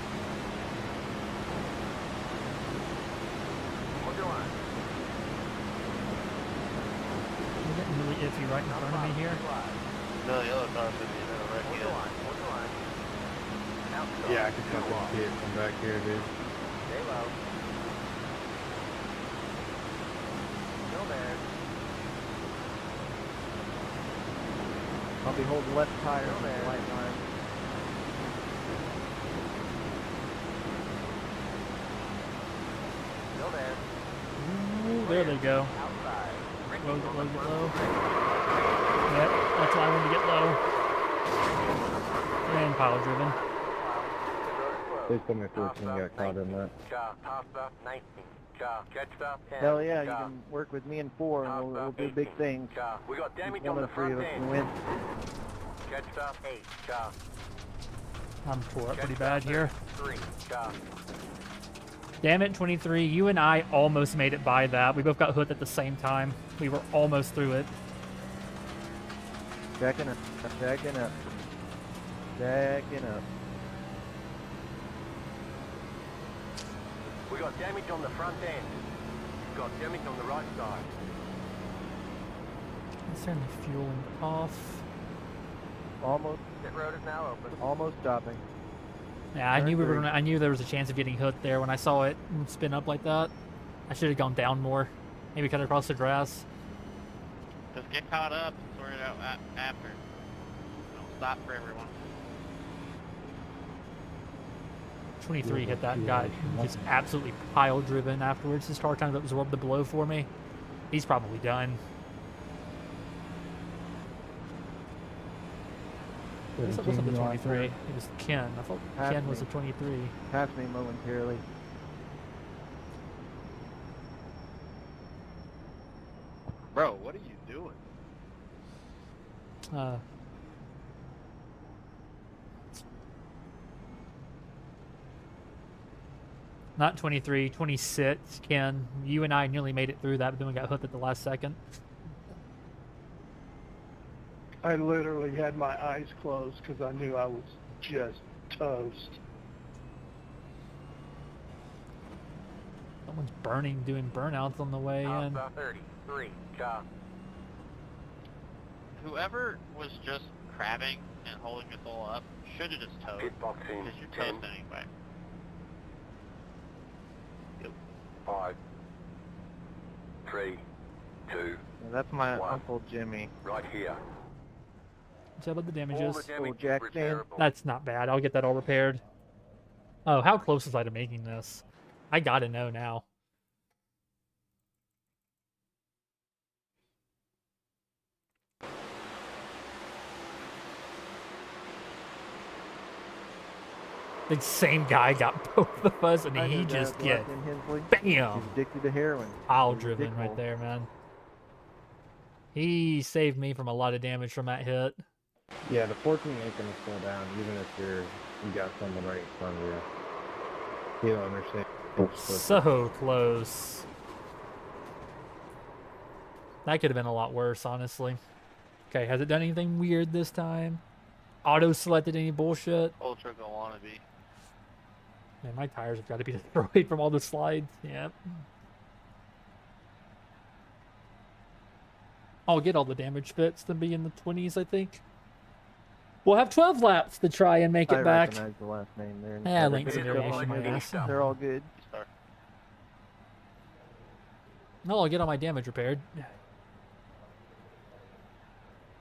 Hold your line. You're getting really iffy right in front of me here. No, the other car's in the middle right Hold here. your line. Hold your line. Outside. Yeah, I can fucking see it from back here, dude. Stay low. Still there. I'll be holding left tire on the there. white line. Still there. Ooh, there they go. Outside. low, get low, get low. Yep, that's why I wanted to get low. And pile driven. Please tell me 14 got caught in that. Hell yeah, you can work with me and 4 and we'll do big things. We got damage One on the of the 3 of front us end. can win. Catch up 8. I'm tore up pretty bad here. 3. Damn it, 23. You and I almost made it by that. We both got hooked at the same time. We were almost through it. Backing up, backing up, backing up. We got damage on the front end. Got damage on the right side. Let's turn the fueling off. Almost, Pit road is now open. almost stopping. Yeah, I knew we were gonna. I knew there was a chance of getting hooked there when I saw it spin up like that. I should have gone down more. Maybe cut across the grass. Just get caught up and sort it out after. Don't stop for everyone. 23 hit that guy. Just absolutely pile driven afterwards. His car kind of absorbed the blow for me. He's probably done. This wasn't the 23. It was Ken. I thought Ken was the 23. Pass me momentarily. Bro, what are you doing? Not 23, 26. Ken, you and I nearly made it through that, but then we got hooked at the last second. I literally had my eyes closed because I knew I was just toast. Someone's burning, doing burnouts on the way in. 33. Whoever was just crabbing and holding us all up should have just towed. Pit box in. Because you're 10. toast anyway. 5. 3. 2. Yeah, that's my Wow. Uncle Jimmy. Right here. What's about the All damages? the damage Jack is stand. repairable. That's not bad. I'll get that all repaired. Oh, how close was I to making this? I gotta know now. The same guy got both of us, and I he knew just that get left in Hensley. bam He's addicted to heroin. pile He's driven addictable. right there, man. He saved me from a lot of damage from that hit. Yeah, the 14 ain't gonna slow down, even if you got someone right in front of you. You don't understand. So close. That could have been a lot worse, honestly. Okay, has it done anything weird this time? Auto-selected any bullshit? Ultra go wannabe. Man, my tires have got to be destroyed from all the slides. Yep. I'll get all the damage bits to be in the 20s, I think. We'll have 12 laps to try and make it I back. recognize the last name there. Yeah, links They're and variation, all my ass. good. They're all good. No, I'll get all my damage repaired.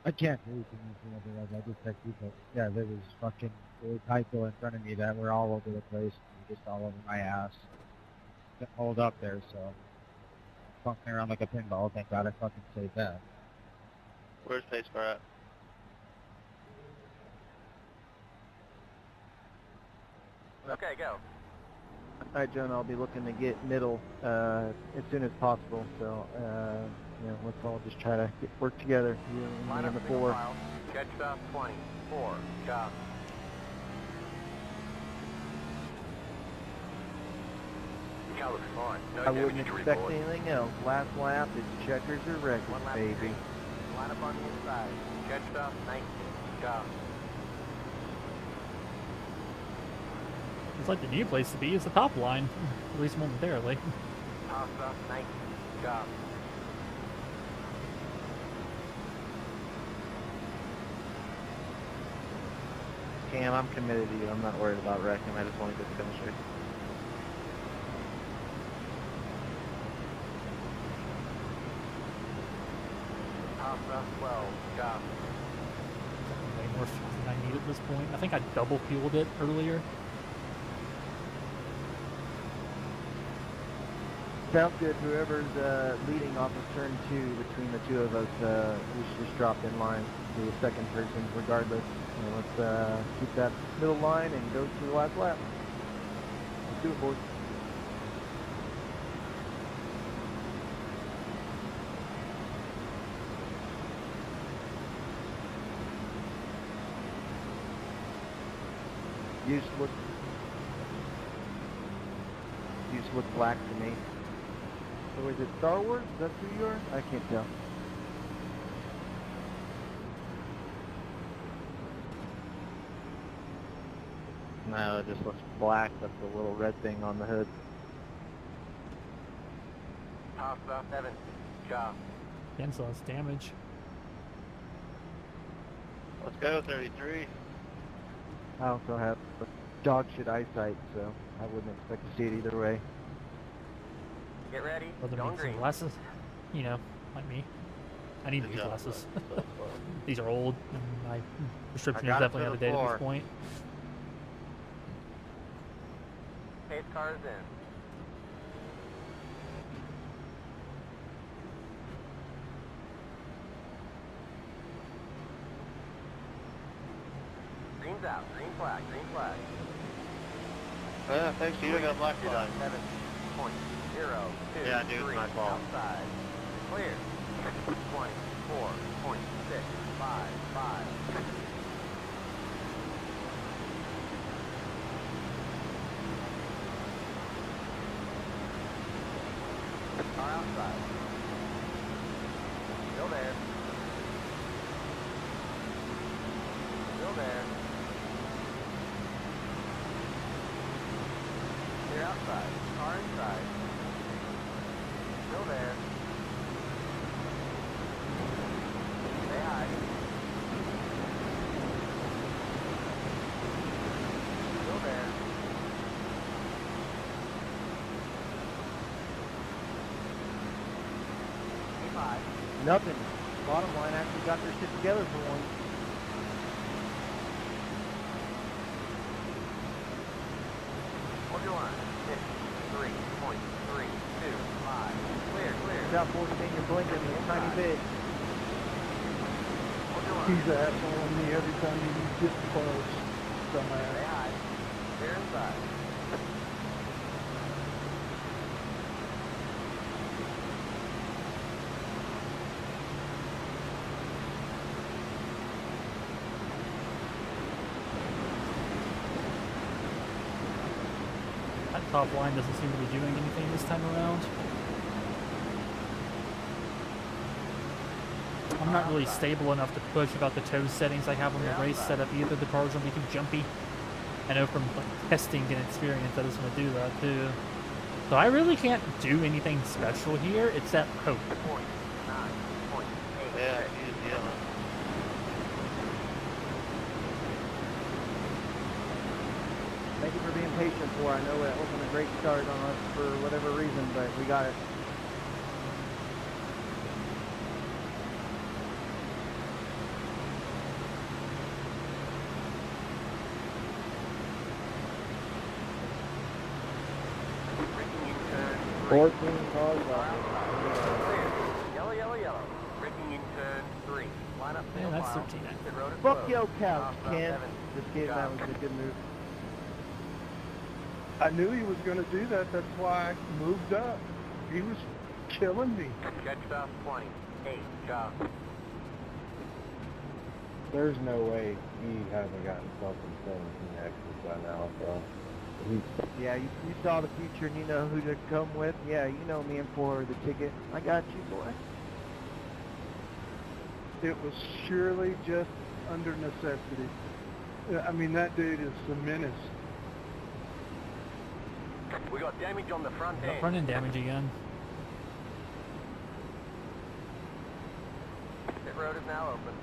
I can't read anything otherwise. I just text you, but yeah, there was fucking people in front of me that were all over the place, just all over my ass. Couldn't hold up there, so fucking around like a pinball. Thank God I fucking saved that. Where's Pacecar at? Okay, go. Alright, John, I'll be looking to get middle as soon as possible. So, let's all just try to work together. You and Line me up and the single 4. file. Catch up 20. 4. Chop. The car looks fine. No I damage wouldn't to expect report. anything else. Last lap is checkers or records, One lap baby. remaining. Line up on the inside. Catch up 19. Chop. It's like the new place to be is the top line, at least momentarily. Pass up 19. Chop. Cam, I'm committed to you. I'm not worried about wrecking. I just want to get the finish. Pass up 12. Chop. Way more fuel than I need at this point. I think I double fueled it earlier. Sounds good. Whoever's leading off of turn 2 between the two of us, we should just drop in line to the second person regardless. And let's keep that middle line and go to the last lap. Let's do it, boys. You just look black to me. So is it Star Wars? Is that who you are? I can't tell. No, it just looks black. That's the little red thing on the hood. Half about 7. Car. Cancel us damage. Let's go, 33. I also have dog shit eyesight, so I wouldn't expect to see it either way. Get ready. Other Going needs some green. glasses. You know, like me. I need these glasses. These are old, and my prescription is definitely out of date at this point. Pace car is in. Green's out. Green flag. Green flag. Yeah, thanks to you, I got a black flag. 7.02. Yeah, dude, it's my fault. Outside. Clear. 24.655. Car outside. Still there. Still there. Clear outside. Car inside. Still there. Say hi. Still there. P5. Nothing. Bottom line actually got their shit together for once. Hold your line. 53.325. Clear, clear. South 14, you're blinking a tiny bit. Hold your line. He's assholing me every time he gets close. Say Dumbass. hi. Clear inside. That top line doesn't seem to be doing anything this time around. I'm not really stable enough to push about the toe settings I have on the race setup either. The cars are making jumpy. I know from like testing and experience that it's going to do that too. So I really can't do anything special here except hope. Yeah, he's yelling. Thank you for being patient for. I know that wasn't a great start on us for whatever reason, but we got it. Braking in turn 14 cars left. Clear. Yellow, yellow, yellow. Braking in turn 3. Line up. Yeah, that's 13. Pit road is Fuck closed. yo couch, Half about Ken. 7. Just kidding, that was a good move. I knew he was going to do that. That's why I moved up. He was killing me. Catch stop 20. 8. Job. There's no way he hasn't gotten self-employed actions by now, so he's Yeah, you saw the future and you know who to come with. Yeah, you know me and for the ticket. I got you, boy. It was surely just under necessity. I mean, that dude is a menace. We got damage on the front Got end. front end damage again. Pit road is now open.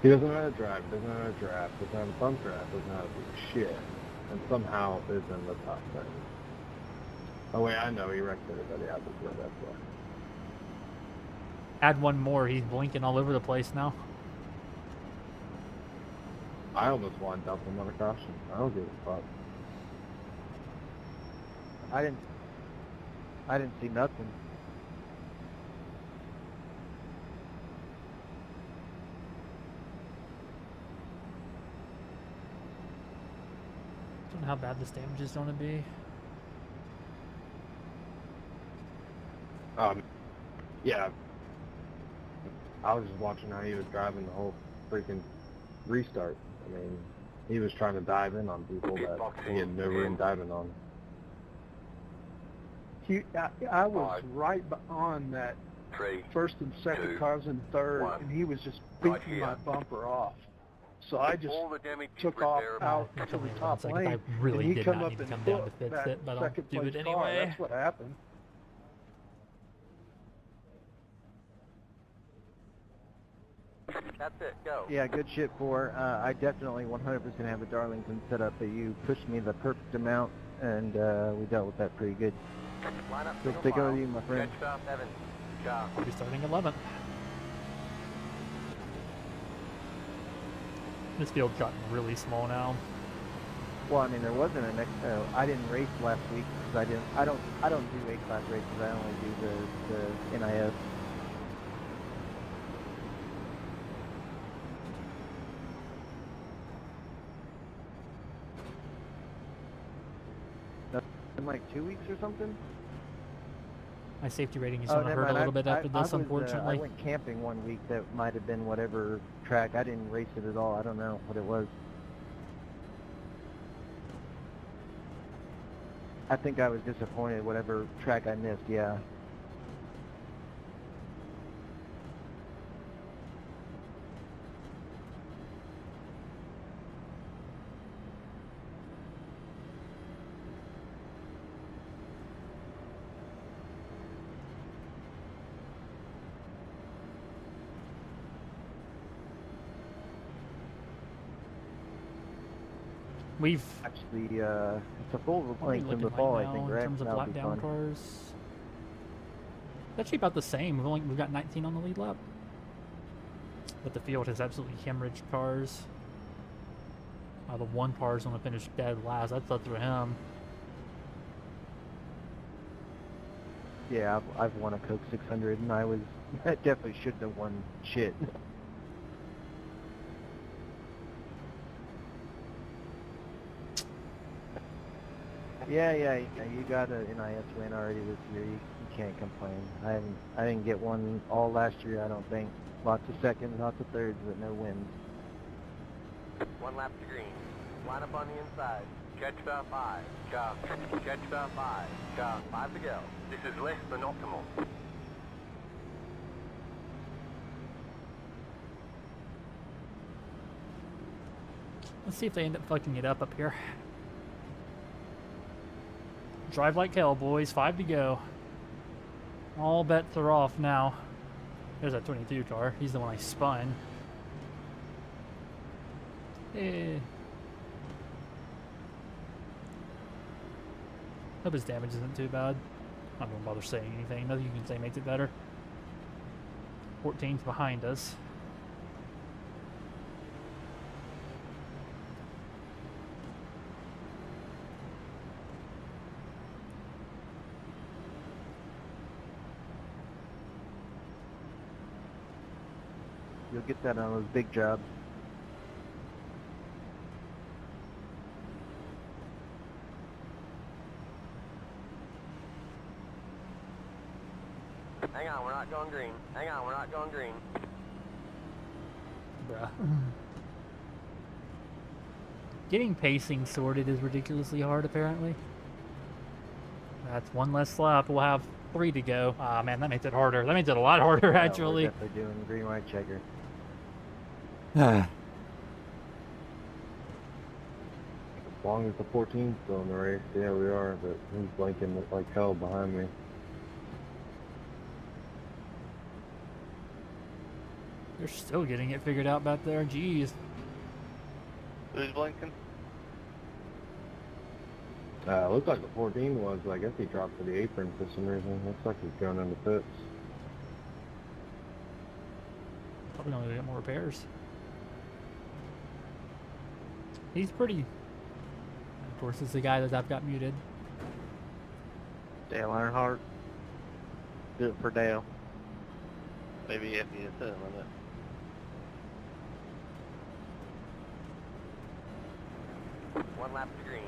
He doesn't know how to drive, doesn't know how to draft, doesn't know how to bump draft, doesn't know how to do shit, and somehow is in the top 10. Oh wait, I know, he wrecked everybody out before, that's why. Add one more, he's blinking all over the place now. I almost want to dump him on a caution. I don't give a fuck. I didn't see nothing. Don't know how bad this damage is going to be. Yeah. I was just watching how he was driving the whole freaking restart. I mean, he was trying to dive in on people that he had no room diving on. I was right on that 3, first and second 2, cars and third, 1. and he was just Right beating here. my bumper off. So I just All the damage is took off repairable. out It's to only the 11 top seconds. lane, I really and he did come not up need to and come down to hooked fix that it, but I'll second do it place car. anyway. That's what happened. That's it, go. Yeah, good shit, 4. I definitely 100% have a Darlington set up, but you pushed me the perfect amount, and we dealt with that pretty good. Line up So single stick file. with you, my friend. Catch up, Evan. Car. We'll be starting 11th. This field's gotten really small now. Well, I mean, there wasn't an I didn't race last week because I don't do A-class races. I only do the NIS. In like 2 weeks or something. My safety rating is Oh, going to never hurt a mind. little bit after this, I unfortunately. went camping 1 week. That might have been whatever track. I didn't race it at all. I don't know what it was. I think I was disappointed. Whatever track I missed. Yeah. We've Actually, it's a full what are we length in looking the like fall. now I think. in Right? terms of That'll lap be down fun. cars. It's actually about the same. We've got 19 on the lead lap, but the field has absolutely hemorrhaged cars. The one car is going to finish dead last. That's up to him. Yeah, I've won a Coke 600, and I definitely shouldn't have won shit. Yeah, you got an NIS win already this year. You can't complain. I didn't get one all last year. I don't think. Lots of seconds, lots of thirds, but no wins. 1 lap to green. Line up on the inside. Catch for 5. Car. Catch for 5. Car. 5 to go. This is less than optimal. Let's see if they end up fucking it up here. Drive like hell, boys. 5 to go. All bets are off now. There's that 22 car. He's the one I spun. Hope his damage isn't too bad. I'm not gonna bother saying anything. Nothing you can say makes it better. 14's behind us. You'll get that on those big jobs. Hang on, we're not going green. Hang on, we're not going green. Bruh. Getting pacing sorted is ridiculously hard, apparently. That's one less lap. We'll have 3 to go. Ah, man, that makes it harder. That makes it a lot harder, Yeah, actually. we're definitely doing green-white checker. As long as the 14's still in the race, yeah, we are, but he's blinking like hell behind me. They're still getting it figured out back there. Jeez. Who's blinking? Looks like the 14 was, I guess he dropped to the apron for some reason. Looks like he's going into pits. Probably gonna get more repairs. He's pretty... Of course, it's the guy that I've got muted. Dale Earnhardt. Do it for Dale. Maybe if you hit with it. One lap to green.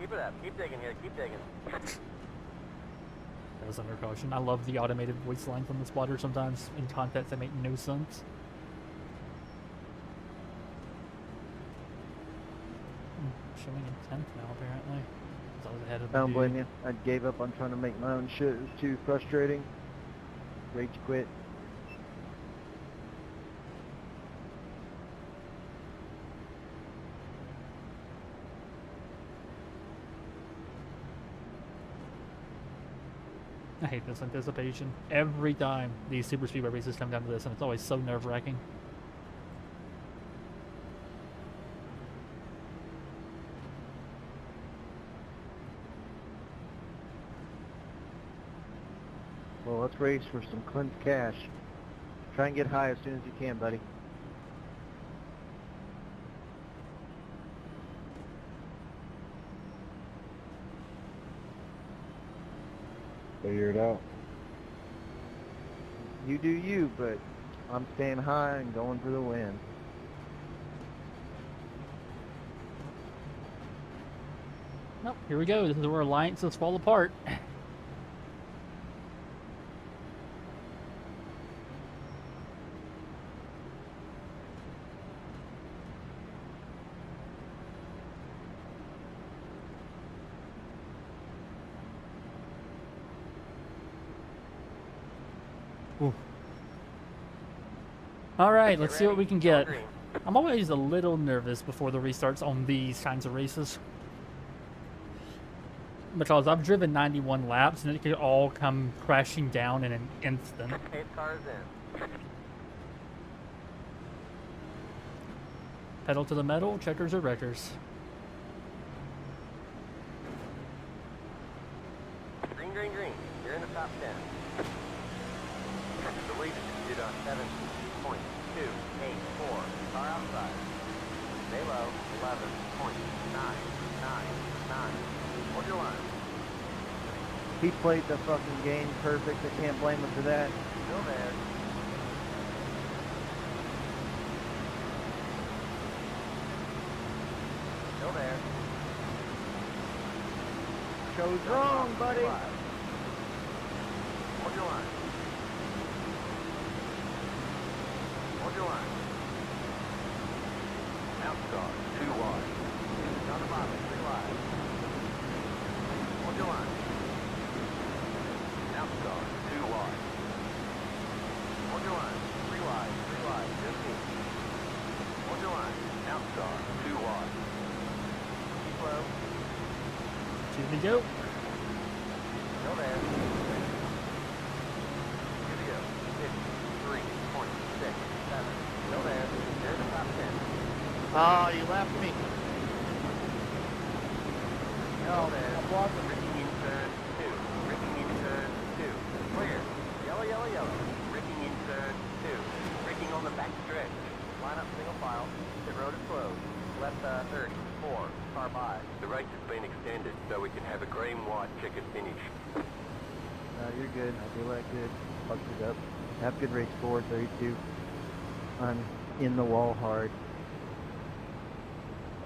Keep it up. Keep digging here. Keep digging. That was under caution. I love the automated voice line from the spotter sometimes in contexts that make no sense. Showing in 10th now, apparently. I was ahead of I don't the blame dude. you. I gave up on trying to make my own shit. It was too frustrating. Rage quit. I hate this anticipation. Every time these Superspeedway races come down to this, and it's always so nerve-wracking. Well, let's race for some Clint's cash. Try and get high as soon as you can, buddy. Figure it out. You do you, but I'm staying high and going for the win. Nope, here we go. This is where alliances fall apart. All right, let's see what we can get. I'm always a little nervous before the restarts on these kinds of races. Because I've driven 91 laps and it could all come crashing down in an instant. 8 cars in. Pedal to the metal, checkers or wreckers. Green, green, green. You're in the top 10. The lead is on 7.284. Car outside. Stay low. 11.999. Hold your line. He played the fucking game perfect. I can't blame him for that. Still there. Still there. Show's wrong, buddy. Hold your line. Hold your line. NASCAR, 2 wide. Down the bottom, 3 wide. Hold your line. NASCAR, 2 wide. Hold your line. 3 wide, 3 wide, 15. Hold your line. NASCAR, 2 wide. Keep low. Here we go. Still there. Here we go. 53.67. Still there. There's the top 10. Oh, you left me. No, there. Ricky in turn 2. Ricky in turn 2. Clear. Yellow, yellow, yellow. Ricky in turn 2. Ricky on the back stretch. Line up single file. The road is closed. Left 30. 4. Car by. The race has been extended so we can have a green-white checkered finish. No, you're good. I feel that good. Fucked it up. Have a good race, 432. I'm in the wall hard.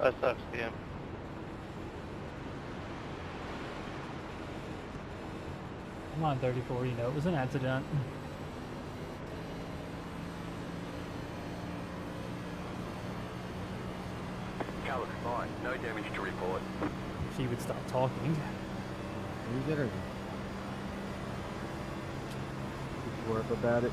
That sucks, Tim. I'm on 34, you know, it was an accident. Car looks fine. No damage to report. If he would stop talking. Who's it or Work about it.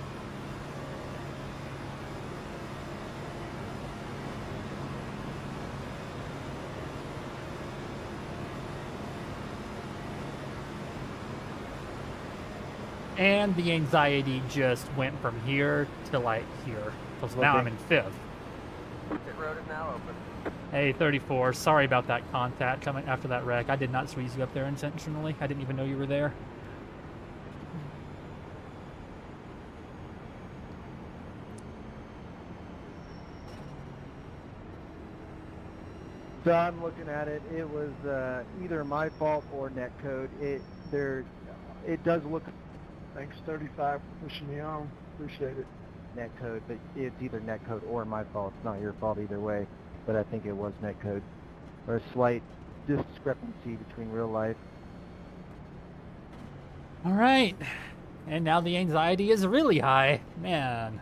And the anxiety just went from here to like here. Because now I'm in 5th. Pit road is now open. Hey, 34, sorry about that contact coming after that wreck. I did not squeeze you up there intentionally. I didn't even know you were there. So I'm looking at it. It was either my fault or netcode. It does look Thanks, 35, for pushing me on. Appreciate it. netcode, but it's either netcode or my fault. It's not your fault either way. But I think it was netcode, or a slight discrepancy between real life. All right. And now the anxiety is really high. Man.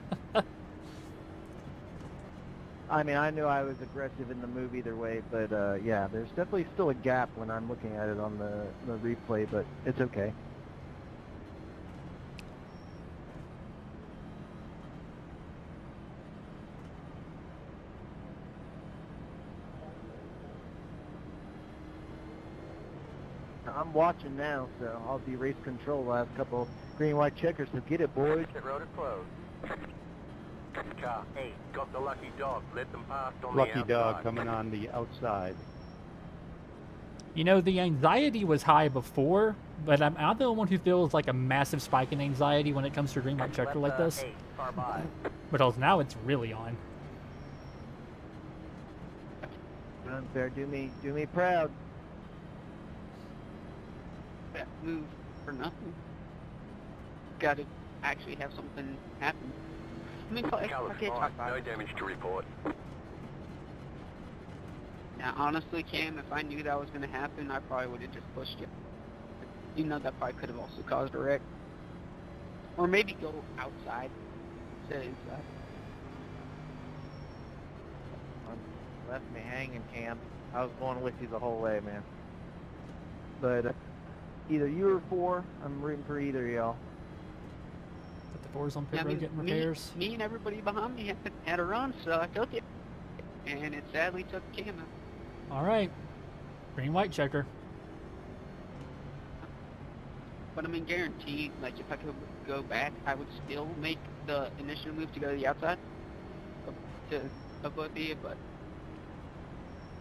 I mean, I knew I was aggressive in the move either way, but yeah, there's definitely still a gap when I'm looking at it on the replay, but it's okay. I'm watching now, so I'll be race control last couple green white checkers, so get it, boys. Pit road is closed. Car 8 got the lucky dog. Let them past on the Lucky outside. dog coming on the outside. You know, the anxiety was high before, but I'm the only one who feels like a massive spike in anxiety when it comes to a green white checker like this. 8, far by. Because now it's really on. Unfair, do me proud. That move for nothing. Got to actually have something happen. I mean, I Color's can't fine. talk about No it. damage to report. Now, honestly, Cam, if I knew that was going to happen, I probably would have just pushed you. Even though that probably could have also caused a wreck. Or maybe go outside instead of inside. Left me hanging, Cam. I was going with you the whole way, man. But either you or 4, I'm rooting for either of y'all. But the 4's on pit I road mean, getting repairs. me and everybody behind me had a run, so I took it. And it sadly took Cam out. All right. Green white checker. But I mean, guaranteed, like, if I could go back, I would still make the initial move to go to the outside of both of you, but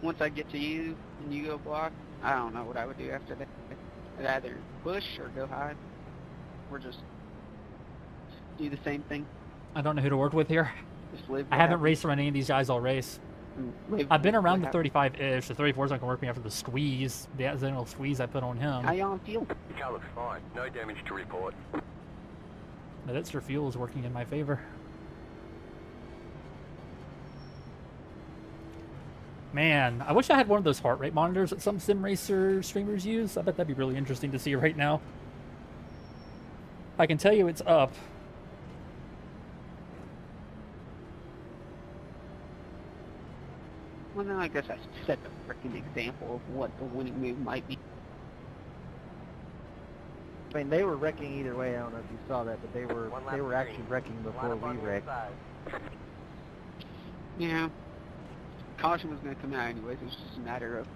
once I get to you and you go block, I don't know what I would do after that. I'd either push or go high, or just do the same thing. I don't know who to work with here. Just live. I haven't raced around any of these guys all race. I've been around the 35-ish. The 34's not going to work me after the squeeze, the accidental squeeze I put on him. How y'all feel? Car looks fine. No damage to report. But extra fuel is working in my favor. Man, I wish I had one of those heart rate monitors that some sim racer streamers use. I bet that'd be really interesting to see right now. I can tell you it's up. Well, then I guess I set the freaking example of what the winning move might be. I mean, they were wrecking either way. I don't know if you saw that, but they were actually wrecking before we wrecked. Yeah. Caution was going to come out anyways. It was just a matter of...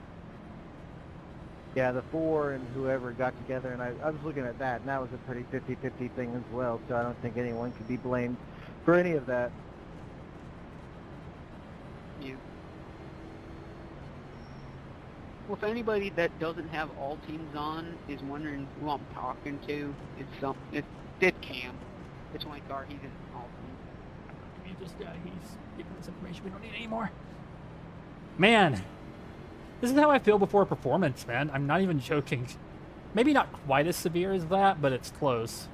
Yeah, the 4 and whoever got together, and I was looking at that, and that was a pretty 50-50 thing as well, so I don't think anyone could be blamed for any of that. Yeah. Well, if anybody that doesn't have all teams on is wondering who I'm talking to, it's Cam. It's my car. He's in all teams. This guy, he's giving us information we don't need anymore. Man, this is how I feel before a performance, man. I'm not even joking. Maybe not quite as severe as that, but it's close.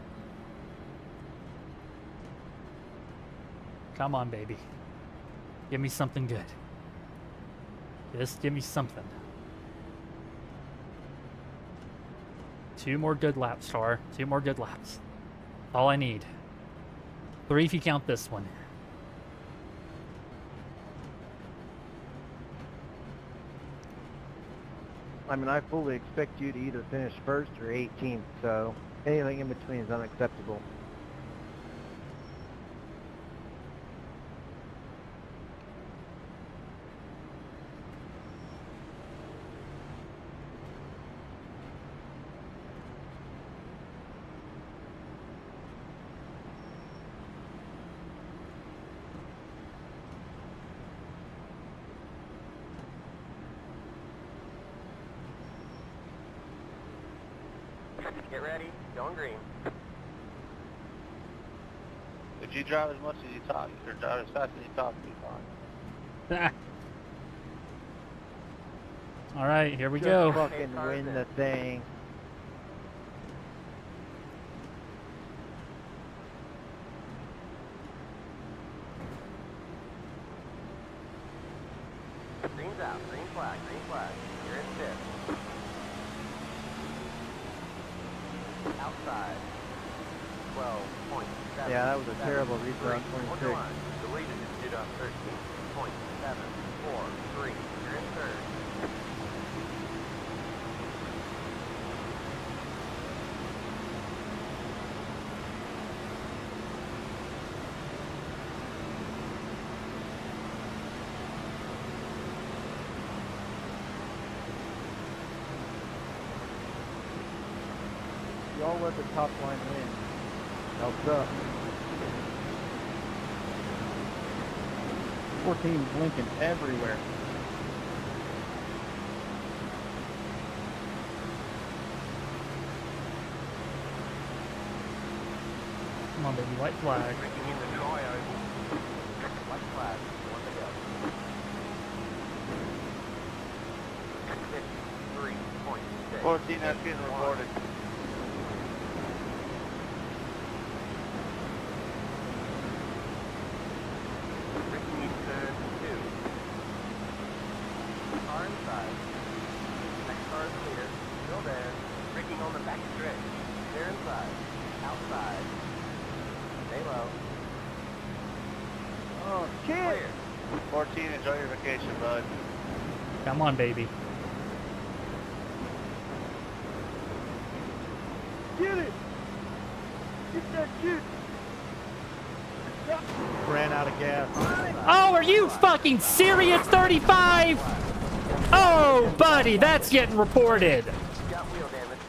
Come on, baby. Give me something good. Just give me something. 2 more good laps, Tar. 2 more good laps. All I need. 3 if you count this one. I mean, I fully expect you to either finish first or 18th, so anything in between is unacceptable. Get ready. Going green. If you drive as much as you talk, or drive as fast as you talk, you'll be fine. All right, here we Just go. fucking win the thing. Green's out. Green flag. Green flag. You're in fifth. Outside. 12.7. Yeah, that was a terrible restart on 26. The lead is due to 13.743. You're in third. Y'all let the top line win. Helps up. 14 blinking everywhere. Come on, baby, white flag. Breaking in the trio. White flag. One to go. 53.6. 14, that's getting reported. Breaking in turn 2. Car inside. Next car is clear. Still there. Breaking on the back stretch. They're inside. Outside. Stay low. Oh, shit! Clear. 14, enjoy your vacation, bud. Come on, baby. Get it! Get that shit! Ran out of gas. Oh, are you fucking serious? 35? Oh, buddy, that's getting reported. Got wheel damage.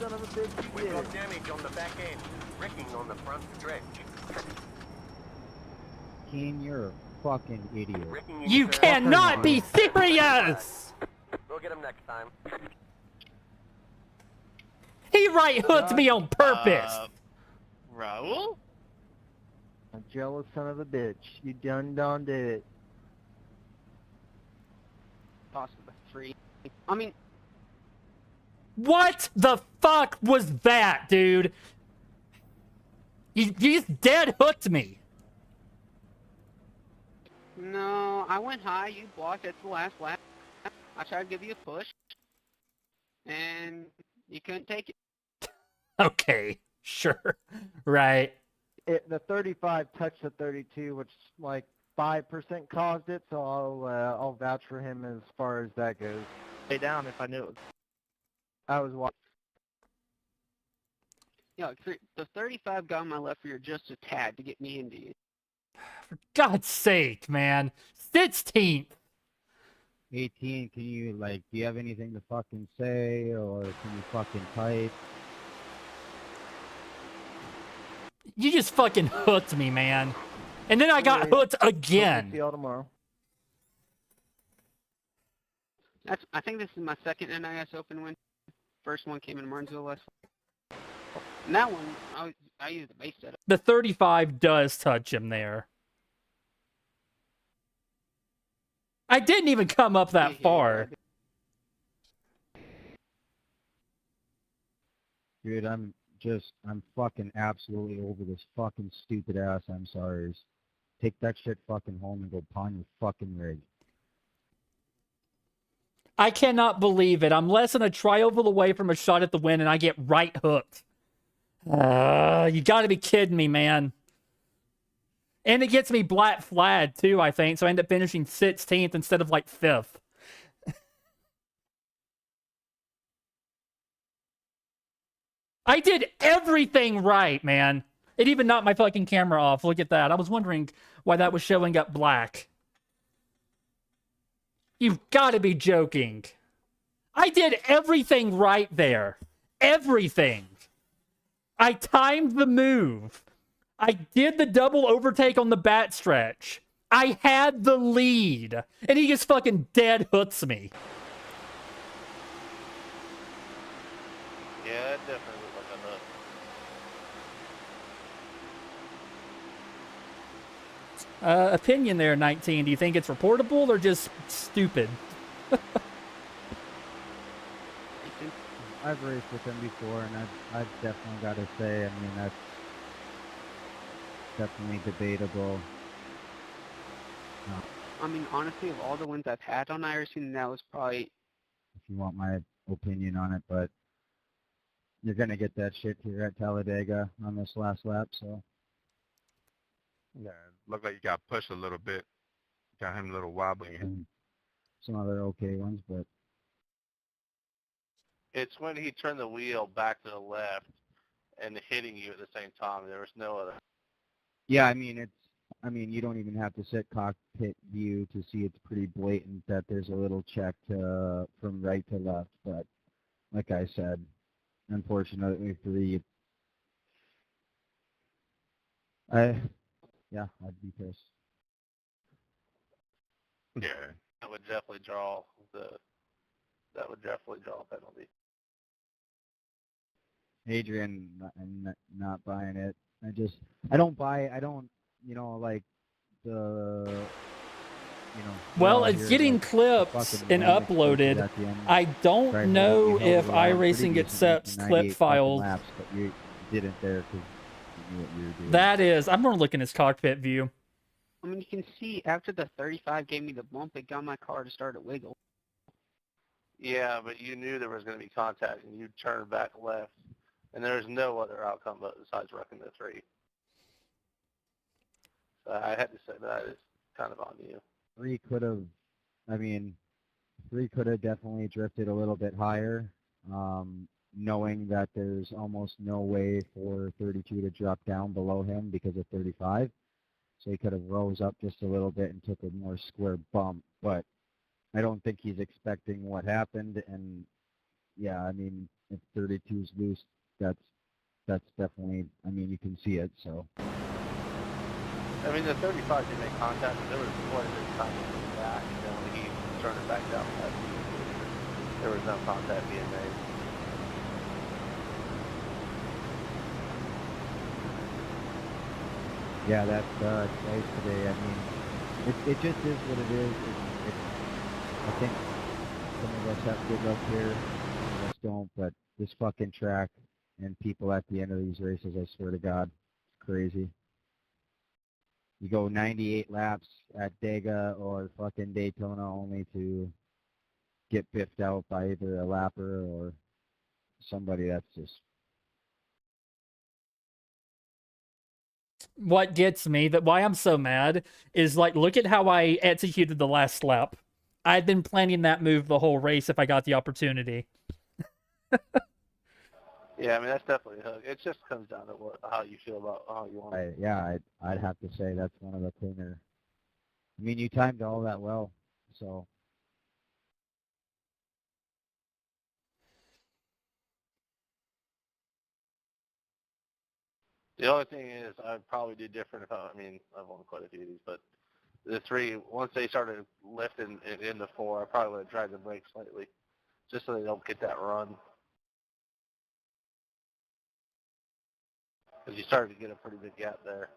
Son of a bitch, We you did got it. damage on the back end. Wrecking on the front stretch. Keen, you're a fucking idiot. Wrecking in You turn- cannot be serious. We'll get him next time. He right hooked me on purpose. Raul? A jealous son of a bitch. You done did it. Possibly free. I mean, What the fuck was that, dude? You just dead hooked me. no, I went high. You blocked at the last lap. I tried to give you a push, and you couldn't take it. Okay, sure. Right. The 35 touched the 32, which like 5% caused it, so I'll vouch for him as far as that goes. Stay down if I knew it was. I was watching. Yeah, the 35 got on my left rear just a tad to get me into you. For God's sake, man. 16th. 18, can you, like, do you have anything to fucking say, or can you fucking type? You just fucking hooked me, man. And then I got Alright. hooked See again. y'all tomorrow. I think this is my second NIS Open win. First one came in Martinsville last. And that one, I used the base setup. The 35 does touch him there. I didn't even come up that far. Dude, I'm fucking absolutely over this fucking stupid ass I'm sorry. Take that shit fucking home and go pawn your fucking rig. I cannot believe it. I'm less than a tri-oval away from a shot at the win, and I get right hooked. You gotta be kidding me, man. And it gets me black flagged, too, I think, so I end up finishing 16th instead of, like, 5th. I did everything right, man. It even knocked my fucking camera off. Look at that. I was wondering why that was showing up black. You've got to be joking. I did everything right there. Everything. I timed the move. I did the double overtake on the bat stretch. I had the lead. And he just fucking dead hooks me. Yeah, it definitely looked like a hook. Opinion there, 19. Do you think it's reportable or just stupid? I've raced with him before, and I've definitely got to say, I mean, that's definitely debatable. I mean, honestly, of all the wins I've had on IRC, that was probably... If you want my opinion on it, but you're going to get that shit here at Talladega on this last lap, so. Yeah, looked like you got pushed a little bit. Got him a little wobbly. And some other okay ones, but. It's when he turned the wheel back to the left and hitting you at the same time. There was no other. Yeah, I mean, you don't even have to set cockpit view to see it's pretty blatant that there's a little check from right to left, but like I said, unfortunately for the, I'd be pissed. Yeah, that would definitely draw a penalty. Adrian, I'm not buying it. I don't, like the, Well, it's getting clipped and uploaded. I don't know if iRacing accepts clip files. Laps, but you didn't there because you knew what you were doing. That is, I'm going to look in his cockpit view. I mean, you can see after the 35 gave me the bump, it got my car to start to wiggle. Yeah, but you knew there was going to be contact, and you turned back left, and there's no other outcome but besides wrecking the 3. So I had to say that is kind of on you. 3 could have definitely drifted a little bit higher, knowing that there's almost no way for 32 to drop down below him because of 35. So he could have rose up just a little bit and took a more square bump, but I don't think he's expecting what happened. And yeah, I mean, if 32's loose, that's definitely, I mean, you can see it, so. I mean, the 35 did make contact, but there was quite a bit of time to come back, when he turned it back down. There was no contact being made. Yeah, that's nice today. I mean, it just is what it is. I think some of us have good luck here, some of us don't, but this fucking track and people at the end of these races, I swear to God, it's crazy. You go 98 laps at DEGA or fucking Daytona only to get biffed out by either a lapper or somebody that's just... What gets me, why I'm so mad, is like, look at how I executed the last lap. I'd been planning that move the whole race if I got the opportunity. Yeah, I mean, that's definitely a hook. It just comes down to how you feel about how you want it. I'd have to say that's one of the cleaner. I mean, you timed all that well, so. The only thing is, I'd probably do different if I've won quite a few of these, but the 3, once they started lifting it into 4, I probably would have tried to brake slightly, just so they don't get that run. Because you started to get a pretty big gap there.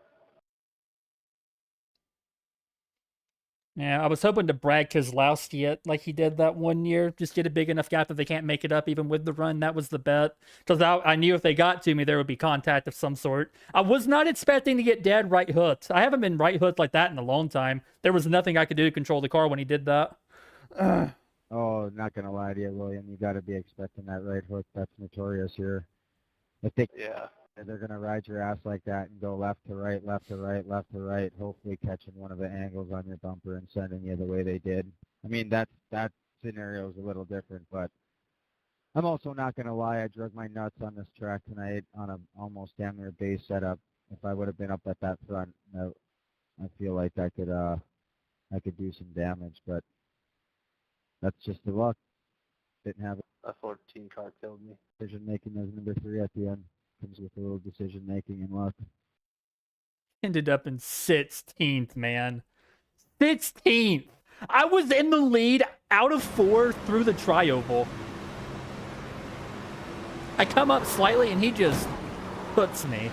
Yeah, I was hoping to brag Keselowski it like he did that one year. Just get a big enough gap that they can't make it up even with the run. That was the bet. Because I knew if they got to me, there would be contact of some sort. I was not expecting to get dead right hooked. I haven't been right hooked like that in a long time. There was nothing I could do to control the car when he did that. Oh, not going to lie to you, William. You got to be expecting that right hook. That's notorious here. Yeah. They're going to ride your ass like that and go left to right, left to right, left to right, hopefully catching one of the angles on your bumper and sending you the way they did. I mean, that scenario is a little different, but I'm also not going to lie. I drug my nuts on this track tonight on a almost damn near base setup. If I would have been up at that front, I feel like I could do some damage, but that's just the luck. Didn't have it. That 14 car killed me. Decision making as number 3 at the end. Comes with a little decision making and luck. Ended up in 16th, man. 16th! I was in the lead out of 4 through the tri-oval. I come up slightly and he just puts me.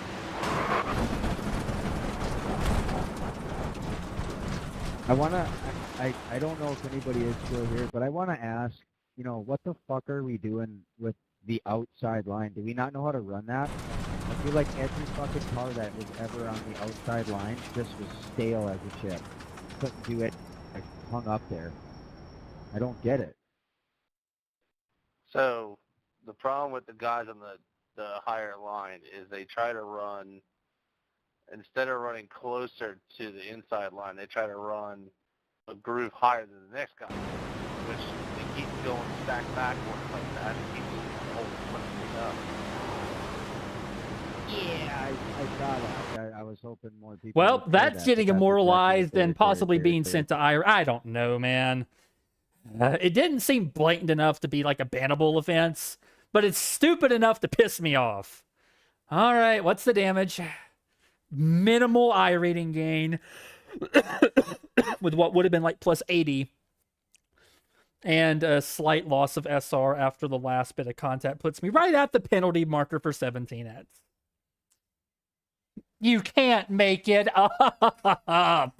I don't know if anybody is still here, but I wanna ask, you know, what the fuck are we doing with the outside line? Do we not know how to run that? I feel like every fucking car that was ever on the outside line just was stale as a chip. Couldn't do it. Like, hung up there. I don't get it. So the problem with the guys on the higher line is they try to run, instead of running closer to the inside line, they try to run a groove higher than the next guy, which they keep going back backwards like that. It keeps holding up. Yeah, I saw that. I was hoping more people. Well, would say that's that, getting but that's immortalized exactly what and they possibly were being saying. sent to IR. I don't know, man. It didn't seem blatant enough to be like a bannable offense, but it's stupid enough to piss me off. All right, what's the damage? Minimal I rating gain with what would have been like plus 80. And a slight loss of SR after the last bit of contact puts me right at the penalty marker for 17 heads. You can't make it up.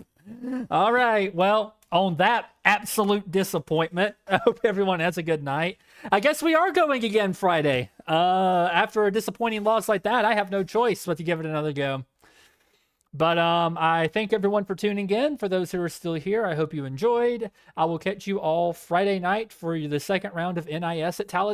All right, well, on that absolute disappointment, I hope everyone has a good night. I guess we are going again Friday. After a disappointing loss like that, I have no choice but to give it another go. But I thank everyone for tuning in. For those who are still here, I hope you enjoyed. I will catch you all Friday night for the second round of NIS at Talladega.